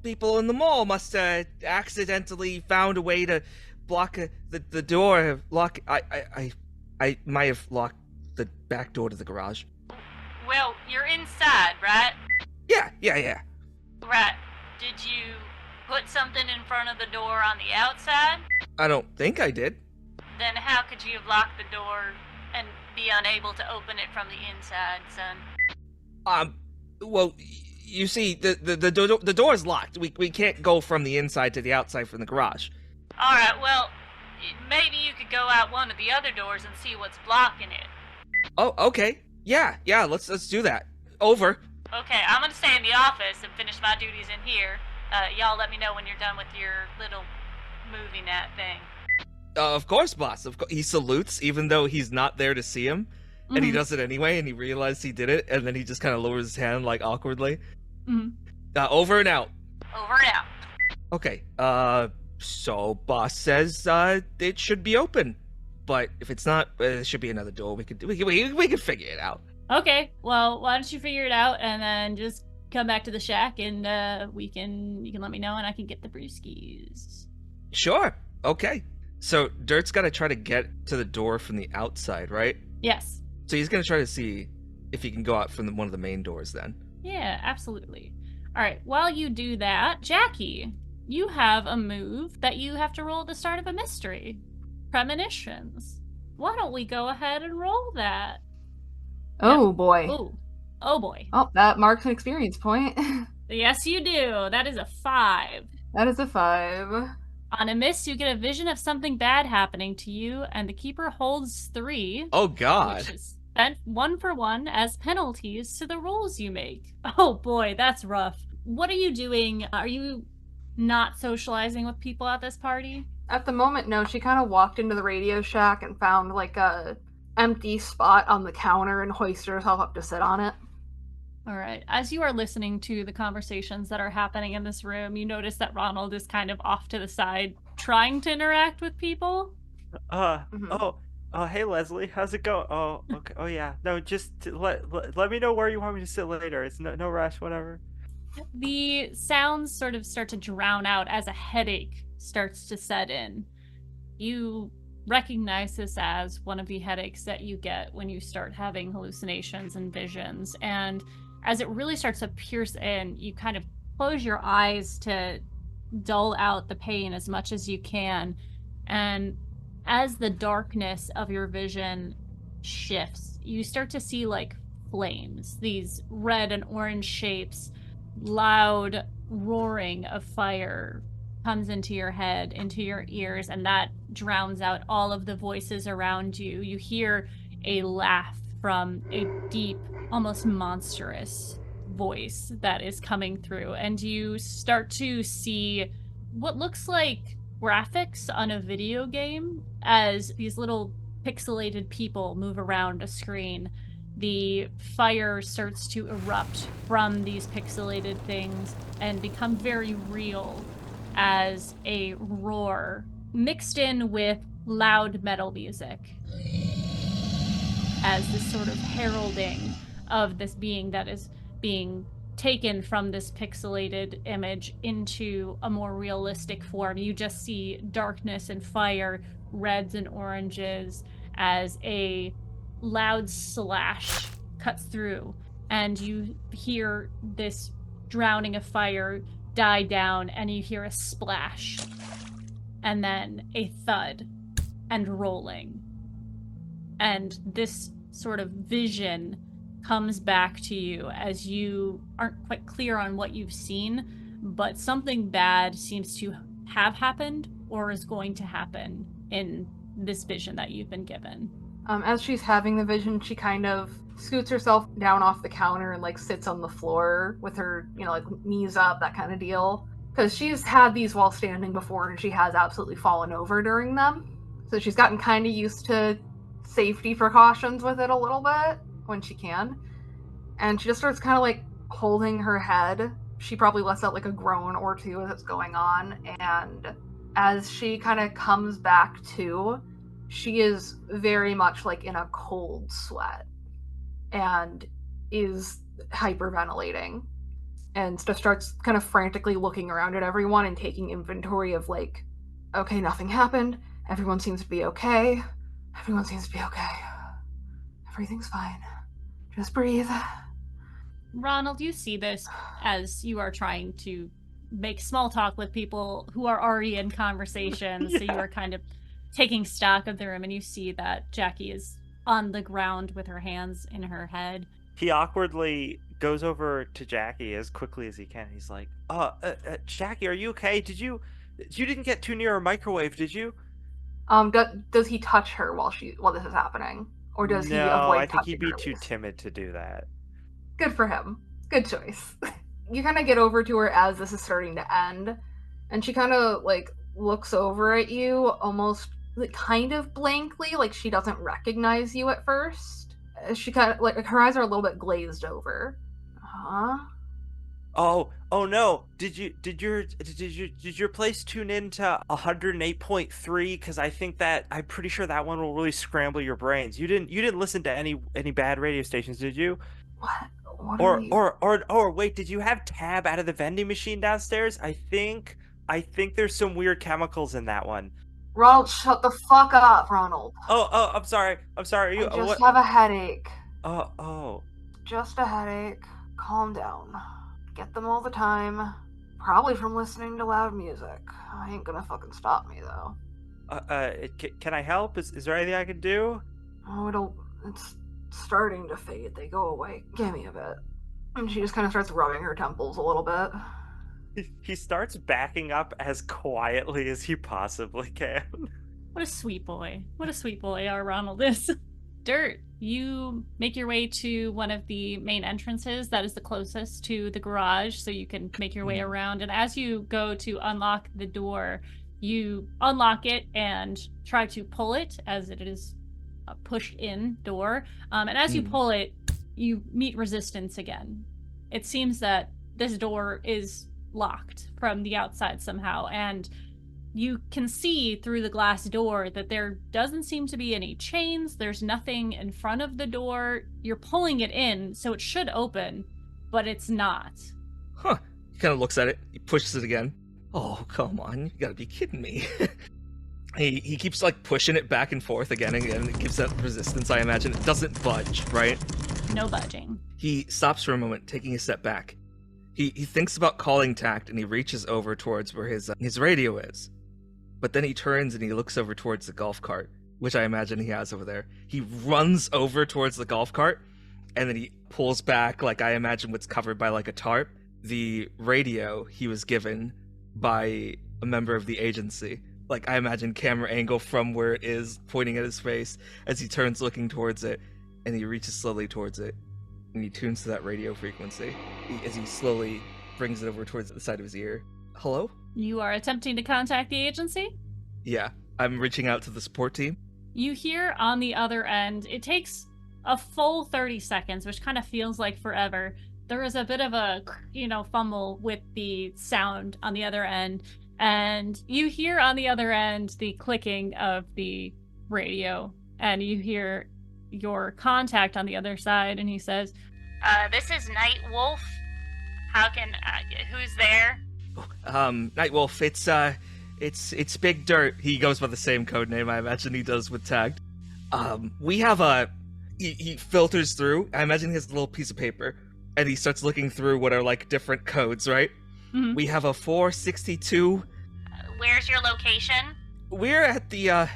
people in the mall must have accidentally found a way to block the door. I might have locked the back door to the garage. Well, you're inside, right? Yeah. Right. Did you put something in front of the door on the outside? I don't think I did. Then how could you have locked the door and be unable to open it from the inside, son? Well, you see, the door is locked. We can't go from the inside to the outside from the garage. All right, well, maybe you could go out one of the other doors and see what's blocking it. Oh, okay. Yeah, let's do that. Over. Okay, I'm gonna stay in the office and finish my duties in here. Y'all let me know when you're done with your little movie net thing. Of course, boss. He salutes, even though he's not there to see him. And he does it anyway, and he realizes he did it, and then he just kind of lowers his hand, like, awkwardly. Over and out. Over and out. Okay, so boss says, it should be open. But if it's not, there should be another door. We could figure it out. Okay, well, why don't you figure it out, and then just come back to the shack, and you can let me know, and I can get the brewskis. Sure, okay. So, Dirt's gotta try to get to the door from the outside, right? Yes. So he's gonna try to see if he can go out from one of the main doors then. Yeah, absolutely. All right, while you do that, Jackie, you have a move that you have to roll at the start of a mystery. Premonitions. Why don't we go ahead and roll that? Oh, boy. Ooh. Oh, boy. Oh, that marks an experience point. Yes, you do. That is a 5. That is a 5. On a miss, you get a vision of something bad happening to you, and the keeper holds 3. Oh God. Which is spent 1 for 1 as penalties to the rolls you make. Oh boy, that's rough. What are you doing? Are you not socializing with people at this party? At the moment, no. She kind of walked into the Radio Shack and found like a empty spot on the counter and hoisted herself up to sit on it. All right. As you are listening to the conversations that are happening in this room, you notice that Ronald is kind of off to the side, trying to interact with people. Oh, hey Leslie, how's it going? Oh, okay. Oh yeah. No, just let me know where you want me to sit later. It's no rush, whatever. The sounds sort of start to drown out as a headache starts to set in. You recognize this as one of the headaches that you get when you start having hallucinations and visions. And as it really starts to pierce in, you kind of close your eyes to dull out the pain as much as you can. And as the darkness of your vision shifts, you start to see like flames, these red and orange shapes, loud roaring of fire comes into your head, into your ears, and that drowns out all of the voices around you. You hear a laugh from a deep, almost monstrous voice that is coming through, and you start to see what looks like graphics on a video game as these little pixelated people move around a screen. The fire starts to erupt from these pixelated things and become very real as a roar mixed in with loud metal music, as this sort of heralding of this being that is being taken from this pixelated image into a more realistic form. You just see darkness and fire, reds and oranges, as a loud slash cuts through, and you hear this drowning of fire die down, and you hear a splash, and then a thud and rolling. And this sort of vision comes back to you as you aren't quite clear on what you've seen, but something bad seems to have happened or is going to happen in this vision that you've been given. As she's having the vision, she kind of scoots herself down off the counter and like sits on the floor with her, like knees up, that kind of deal. Because she's had these while standing before and she has absolutely fallen over during them. So she's gotten kind of used to safety precautions with it a little bit when she can. And she just starts kind of like holding her head. She probably lets out like a groan or two as it's going on. And as she kind of comes back to, she is very much like in a cold sweat and is hyperventilating and starts kind of frantically looking around at everyone and taking inventory of like, okay, nothing happened. Everyone seems to be okay. Everyone seems to be okay. Everything's fine. Just breathe. Ronald, you see this as you are trying to make small talk with people who are already in conversation. Yeah. So you are kind of taking stock of the room, and you see that Jackie is on the ground with her hands in her head. He awkwardly goes over to Jackie as quickly as he can. He's like, Jackie, are you okay? You didn't get too near a microwave, did you? Does he touch her while this is happening? Or does he avoid touching her? No, I think he'd be too timid to do that. Good for him. Good choice. You kind of get over to her as this is starting to end, and she kind of like looks over at you almost like kind of blankly, like she doesn't recognize you at first. She kind of like her eyes are a little bit glazed over. Huh? Oh no! Did your place tune in to 108.3? Because I'm pretty sure that one will really scramble your brains. You didn't listen to any bad radio stations, did you? What or wait, did you have tab out of the vending machine downstairs? I think there's some weird chemicals in that one. Ronald, shut the fuck up, Ronald. Oh, I'm sorry. I just have a headache. Oh. Just a headache. Calm down. Get them all the time. Probably from listening to loud music. I ain't gonna fucking stop me, though. Can I help? Is there anything I can do? Oh, it's starting to fade. They go away. Give me a bit. And she just kind of starts rubbing her temples a little bit. He starts backing up as quietly as he possibly can. What a sweet boy. What a sweet boy our Ronald is. Dirt, you make your way to one of the main entrances that is the closest to the garage, so you can make your way around. And as you go to unlock the door, you unlock it and try to pull it, as it is a pushed-in door. And as you pull it, you meet resistance again. It seems that this door is locked from the outside somehow, and you can see through the glass door that there doesn't seem to be any chains. There's nothing in front of the door. You're pulling it in, so it should open, but it's not. Huh. He kind of looks at it. He pushes it again. Oh, come on. You gotta be kidding me. He keeps, like, pushing it back and forth again and again. It gives that resistance, I imagine. It doesn't budge, right? No budging. He stops for a moment, taking a step back. He thinks about calling Tact, and he reaches over towards where his radio is. But then he turns and he looks over towards the golf cart, which I imagine he has over there. He runs over towards the golf cart, and then he pulls back, like I imagine what's covered by like a tarp, the radio he was given by a member of the agency. Like I imagine camera angle from where it is, pointing at his face as he turns looking towards it, and he reaches slowly towards it, and he tunes to that radio frequency as he slowly brings it over towards the side of his ear. Hello? You are attempting to contact the agency? Yeah, I'm reaching out to the support team. You hear on the other end, it takes a full 30 seconds, which kind of feels like forever. There is a bit of a, fumble with the sound on the other end, and you hear on the other end the clicking of the radio, and you hear your contact on the other side, and he says, this is Night Wolf. Who's there? Nightwolf, it's Big Dirt. He goes by the same code name I imagine he does with Tagged. We have he filters through. I imagine he has a little piece of paper, and he starts looking through what are like different codes, right? Mm-hmm. We have a 462. Where's your location? We're at the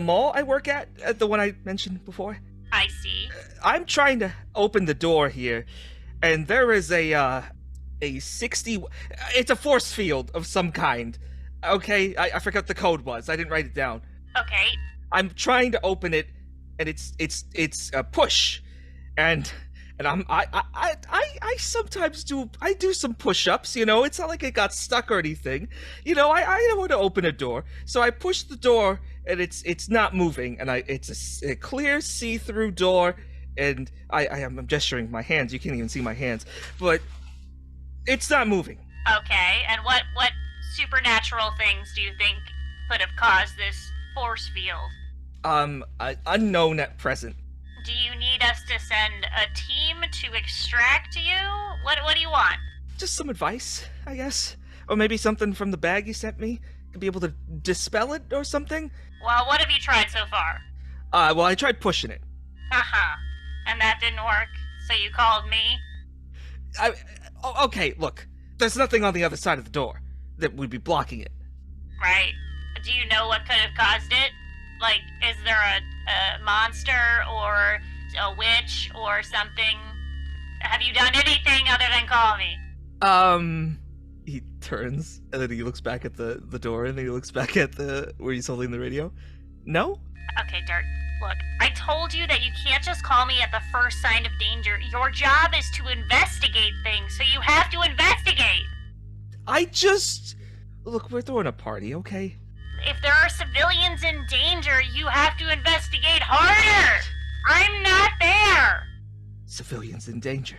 mall I work at the one I mentioned before. I see. I'm trying to open the door here, and there is a 60. It's a force field of some kind. Okay, I forgot what the code was. I didn't write it down. Okay. I'm trying to open it, and it's a push, and I sometimes do some push-ups. It's not like it got stuck or anything. I don't want to open a door, so I push the door, and it's not moving, and it's a clear see-through door, and I'm gesturing my hands. You can't even see my hands, but it's not moving. Okay, and what supernatural things do you think could have caused this force field? Unknown at present. Do you need us to send a team to extract you? What do you want? Just some advice, I guess. Or maybe something from the bag you sent me. Could be able to dispel it or something. Well, what have you tried so far? Well, I tried pushing it. Uh-huh. And that didn't work, so you called me? Okay, look. There's nothing on the other side of the door that would be blocking it. Right. Do you know what could have caused it? Like, is there a monster or a witch or something? Have you done anything other than call me? He turns, and then he looks back at the door, and then he looks back at where he's holding the radio. No? Okay, Dirt. Look, I told you that you can't just call me at the first sign of danger. Your job is to investigate things, so you have to investigate! Look, we're throwing a party, okay? If there are civilians in danger, you have to investigate harder! I'm not there! Civilians in danger.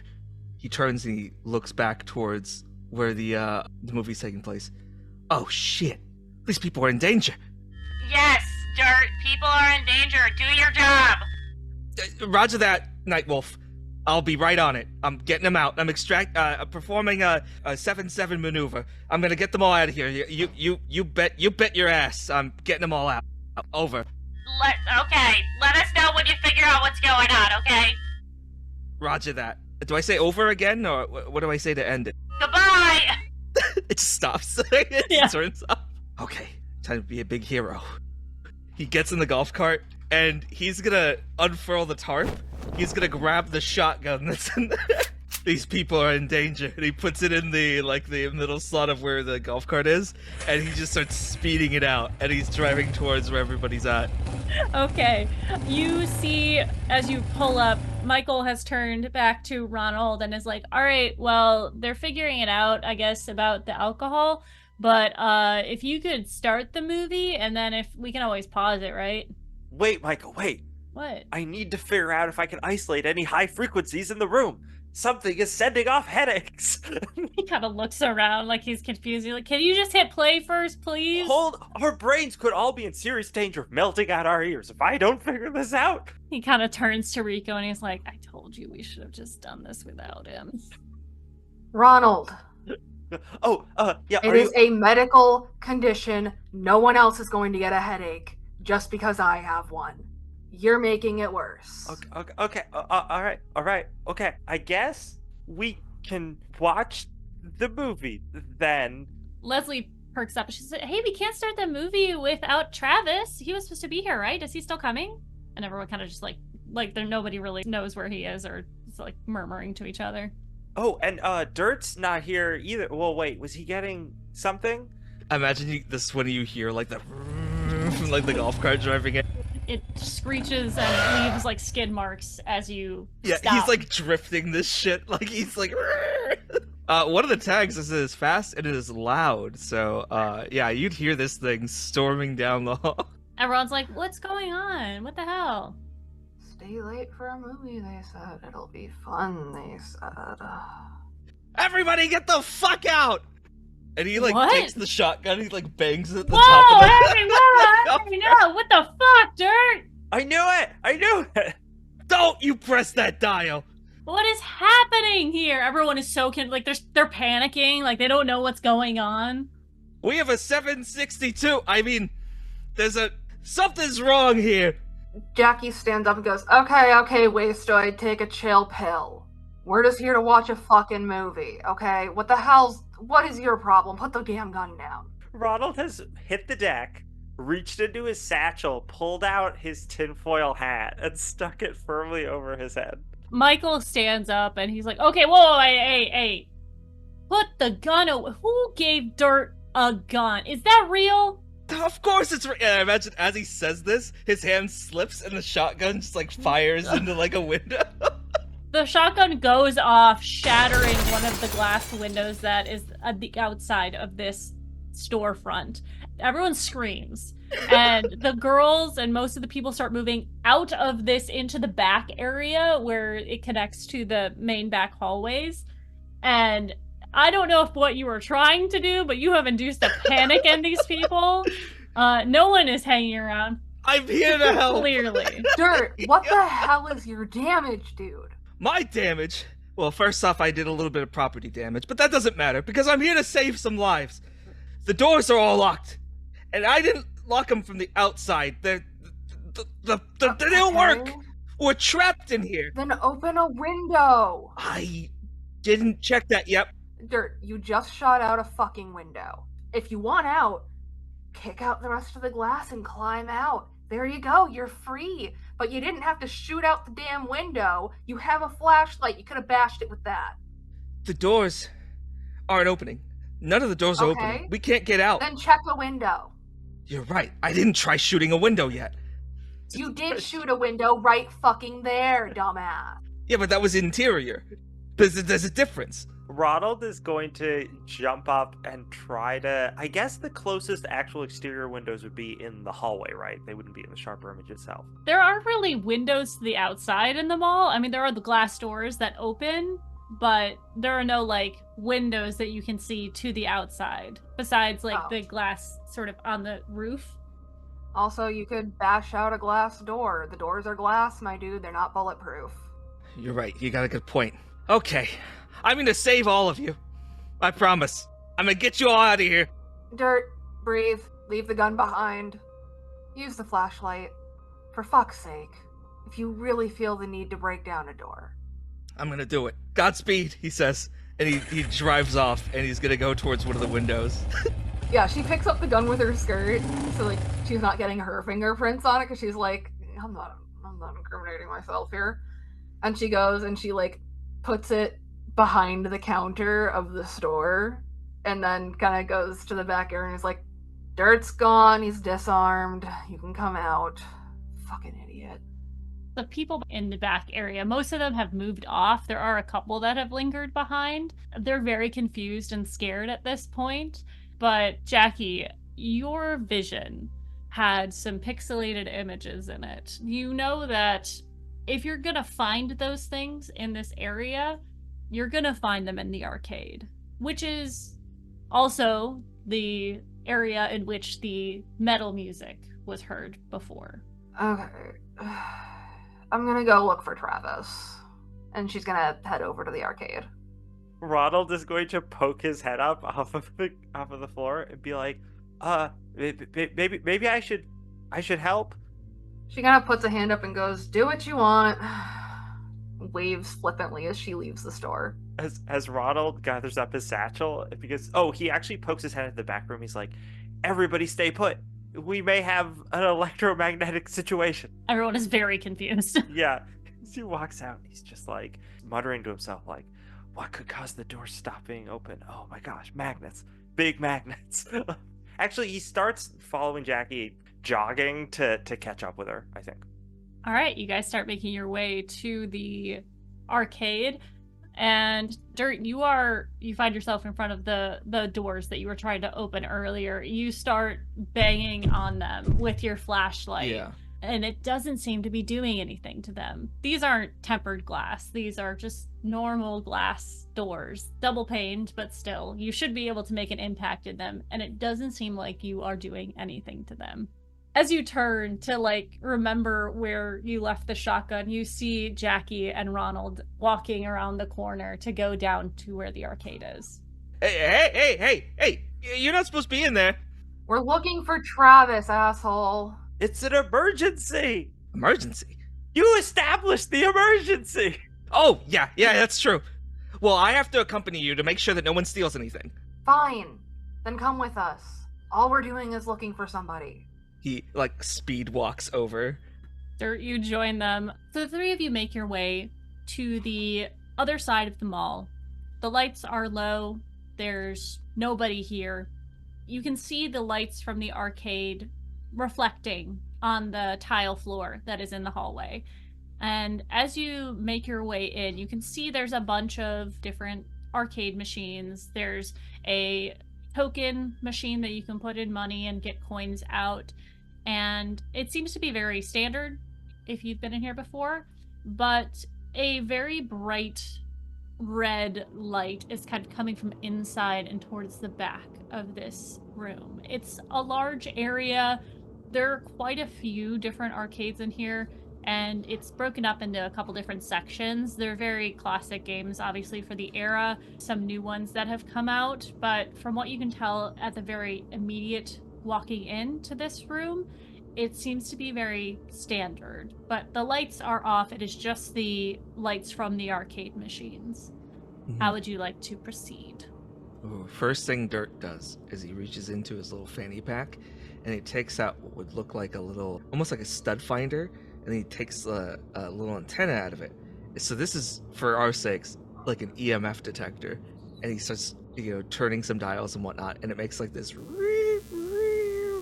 He turns and he looks back towards where the movie's taking place. Oh, shit. These people are in danger. Yes, Dirt. People are in danger. Do your job. Roger that, Nightwolf. I'll be right on it. I'm getting them out. I'm performing a 7-7 maneuver. I'm gonna get them all out of here. You bet your ass. I'm getting them all out. Over. Okay. Let us know when you figure out what's going on. Okay. Roger that. Do I say over again, or what do I say to end it? Goodbye. It stops. It turns off. Okay, time to be a big hero. He gets in the golf cart, and he's gonna unfurl the tarp. He's gonna grab the shotgun that's in there. these people are in danger. And he puts it in the middle slot of where the golf cart is, and he just starts speeding it out, and he's driving towards where everybody's at. Okay. You see, as you pull up, Michael has turned back to Ronald and is like, all right, well, they're figuring it out, I guess, about the alcohol. But if you could start the movie, and then if we can always pause it, right? Wait, Michael, wait. What? I need to figure out if I can isolate any high frequencies in the room. Something is sending off headaches. He kind of looks around like he's confused. He's like, can you just hit play first, please? Hold, our brains could all be in serious danger of melting out our ears if I don't figure this out. He kind of turns to Rico and he's like, I told you we should have just done this without him. Ronald, Yeah. it is a medical condition. No one else is going to get a headache just because I have one. You're making it worse. Okay. All right. Okay. I guess we can watch the movie then. Leslie perks up and she said, hey, we can't start the movie without Travis. He was supposed to be here, right? Is he still coming? And everyone kind of just like there nobody really knows where he is, or it's like murmuring to each other. Oh, and Dirt's not here either. Well, wait, was he getting something? I imagine this when you hear like the like the golf cart driving it. It screeches and leaves like skid marks as you stop. He's like drifting this shit. Like he's like. One of the tags is fast and it is loud. So yeah, you'd hear this thing storming down the hall. Everyone's like, what's going on? What the hell? Stay late for a movie, they said. It'll be fun, they said. Everybody get the fuck out! And he like What? takes the shotgun, he like bangs it at the Whoa, top of the Harry, no, what the fuck, Dirt? I knew it! Don't you press that dial! What is happening here? Everyone is so like they're panicking, like they don't know what's going on. We have a 762. I mean, something's wrong here. Jackie stands up and goes, okay, Wastoid, take a chill pill. We're just here to watch a fucking movie, okay? What is your problem? Put the damn gun down. Ronald has hit the deck, reached into his satchel, pulled out his tinfoil hat, and stuck it firmly over his head. Michael stands up and he's like, okay, whoa, hey. Put the gun away. Who gave Dirt a gun? Is that real? Of course it's real. I imagine as he says this, his hand slips and the shotgun just like fires into like a window. The shotgun goes off, shattering one of the glass windows that is at the outside of this storefront. Everyone screams. And the girls and most of the people start moving out of this into the back area where it connects to the main back hallways. And I don't know if what you were trying to do, but you have induced a panic in these people. No one is hanging around. I'm here to help. Clearly. Dirt, what the hell is your damage, dude? My damage? Well, first off, I did a little bit of property damage, but that doesn't matter because I'm here to save some lives. The doors are all locked, and I didn't lock them from the outside. They don't work. We're trapped in here. Then open a window. I didn't check that yet. Dirt, you just shot out a fucking window. If you want out, kick out the rest of the glass and climb out. There you go, you're free. But you didn't have to shoot out the damn window. You have a flashlight, you could have bashed it with that. The doors aren't opening. None of the doors are opening. We can't get out. Then check the window. You're right. I didn't try shooting a window yet. You did shoot a window right fucking there, dumbass. Yeah, but that was interior. There's a difference. Ronald is going to jump up and try to... I guess the closest actual exterior windows would be in the hallway, right? They wouldn't be in the sharper image itself. There aren't really windows to the outside in the mall. I mean, there are the glass doors that open, but there are no, like, windows that you can see to the outside, besides, like, the glass sort of on the roof. Also, you could bash out a glass door. The doors are glass, my dude. They're not bulletproof. You're right. You got a good point. Okay. I'm gonna save all of you. I promise. I'm gonna get you all out of here. Dirt, breathe. Leave the gun behind. Use the flashlight. For fuck's sake. If you really feel the need to break down a door. I'm gonna do it. Godspeed, he says. And he drives off, and he's gonna go towards one of the windows. Yeah, she picks up the gun with her skirt, so, like, she's not getting her fingerprints on it, because she's like, I'm not incriminating myself here. And she goes, and she, like, puts it behind the counter of the store, and then kind of goes to the back area and is like, Dirt's gone, he's disarmed, you can come out. Fucking idiot. The people in the back area, most of them have moved off. There are a couple that have lingered behind. They're very confused and scared at this point. But Jackie, your vision had some pixelated images in it. You know that if you're gonna find those things in this area, you're gonna find them in the arcade, which is also the area in which the metal music was heard before. Okay. I'm gonna go look for Travis. And she's gonna head over to the arcade. Ronald is going to poke his head up off of the floor and be like, maybe I should help. She kind of puts a hand up and goes, do what you want. Waves flippantly as she leaves the store. As Ronald gathers up his satchel, because he actually pokes his head in the back room. He's like, everybody stay put. We may have an electromagnetic situation. Everyone is very confused. Yeah. As he walks out, he's just like muttering to himself, like, what could cause the door to stop being open? Oh my gosh, magnets. Big magnets. Actually, he starts following Jackie, jogging to catch up with her, I think. All right, you guys start making your way to the arcade. And Dirt, you find yourself in front of the doors that you were trying to open earlier. You start banging on them with your flashlight. Yeah. And it doesn't seem to be doing anything to them. These aren't tempered glass. These are just normal glass doors. Double paned, but still. You should be able to make an impact in them. And it doesn't seem like you are doing anything to them. As you turn to, remember where you left the shotgun, you see Jackie and Ronald walking around the corner to go down to where the arcade is. Hey! You're not supposed to be in there. We're looking for Travis, asshole. It's an emergency! Emergency? You established the emergency! Oh, yeah, that's true. Well, I have to accompany you to make sure that no one steals anything. Fine. Then come with us. All we're doing is looking for somebody. He, speed walks over. Dirt, you join them. So the three of you make your way to the other side of the mall. The lights are low. There's nobody here. You can see the lights from the arcade reflecting on the tile floor that is in the hallway. And as you make your way in, you can see there's a bunch of different arcade machines. There's a token machine that you can put in money and get coins out. And it seems to be very standard if you've been in here before, but a very bright red light is kind of coming from inside and towards the back of this room. It's a large area. There are quite a few different arcades in here, and it's broken up into a couple different sections. They're very classic games, obviously, for the era. Some new ones that have come out, but from what you can tell at the very immediate walking into this room, it seems to be very standard. But the lights are off. It is just the lights from the arcade machines. Mm-hmm. How would you like to proceed? Ooh, first thing Dirt does is he reaches into his little fanny pack and he takes out what would look like almost like a stud finder, and he takes a little antenna out of it. So this is, for our sakes, like an EMF detector. And he starts, turning some dials and whatnot, and it makes this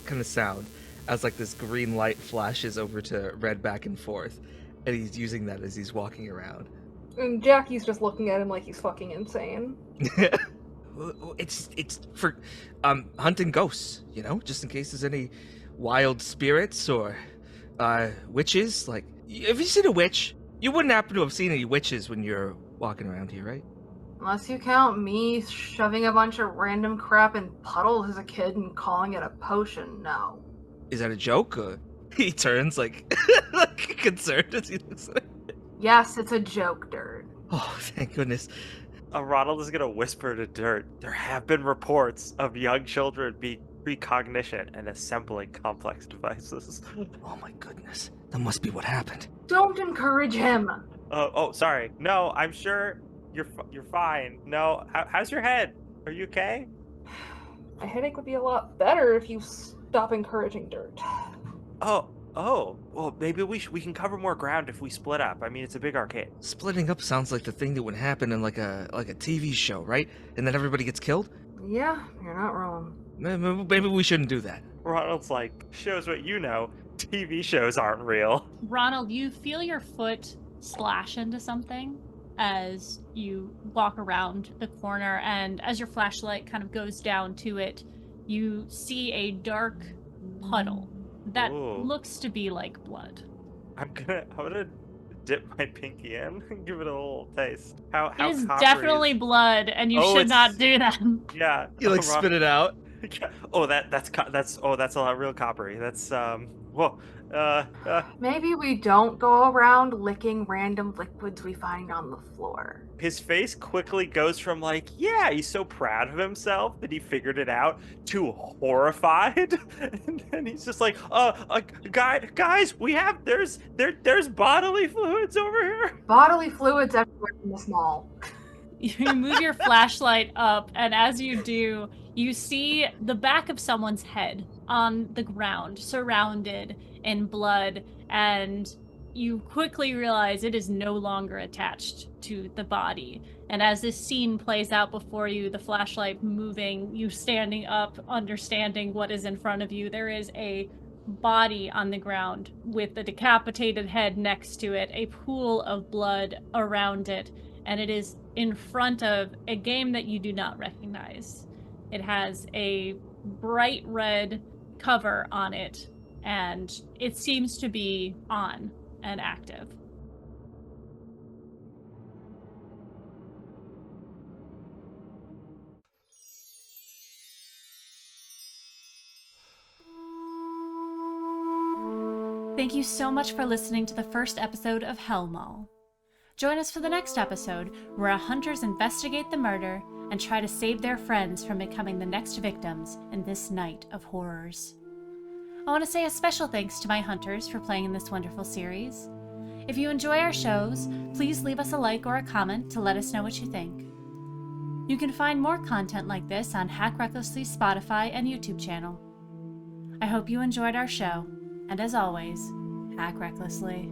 kind of sound as this green light flashes over to red back and forth. And he's using that as he's walking around. And Jackie's just looking at him like he's fucking insane. It's for hunting ghosts, just in case there's any wild spirits or witches. Have you seen a witch? You wouldn't happen to have seen any witches when you're walking around here, right? Unless you count me shoving a bunch of random crap in puddles as a kid and calling it a potion, no. Is that a joke? He turns concerned as he looks at it. Yes, it's a joke, Dirt. Oh, thank goodness. Ronald is going to whisper to Dirt, there have been reports of young children being precognition and assembling complex devices. Oh my goodness. That must be what happened. Don't encourage him. Sorry. No, I'm sure you're fine. No, how's your head? Are you okay? My headache would be a lot better if you stop encouraging Dirt. Oh, Oh, well, maybe we can cover more ground if we split up. I mean, it's a big arcade. Splitting up sounds like the thing that would happen in like a TV show, right? And then everybody gets killed? Yeah, you're not wrong. Maybe we shouldn't do that. Ronald's like, shows what you know. TV shows aren't real. Ronald, you feel your foot slash into something as you walk around the corner, and as your flashlight kind of goes down to it, you see a dark puddle that Ooh. looks to be like blood. I'm gonna dip my pinky in and give it a little taste. How It is coppery definitely blood, and you should not do that. Yeah. You like spit it out. Oh, that's a lot real coppery. That's whoa. Maybe we don't go around licking random liquids we find on the floor. His face quickly goes from like, yeah, he's so proud of himself that he figured it out, to horrified, and then he's just like, guys, there's bodily fluids over here. Bodily fluids everywhere in this mall. You move your flashlight up, and as you do, you see the back of someone's head on the ground, surrounded in blood, and you quickly realize it is no longer attached to the body. And as this scene plays out before you, the flashlight moving, you standing up, understanding what is in front of you, there is a body on the ground with a decapitated head next to it, a pool of blood around it, and it is in front of a game that you do not recognize. It has a bright red cover on it, and it seems to be on and active. Thank you so much for listening to the first episode of Hell Mall. Join us for the next episode, where our hunters investigate the murder and try to save their friends from becoming the next victims in this night of horrors. I want to say a special thanks to my hunters for playing in this wonderful series. If you enjoy our shows, please leave us a like or a comment to let us know what you think. You can find more content like this on Hack Recklessly's Spotify and YouTube channel. I hope you enjoyed our show, and as always, hack recklessly.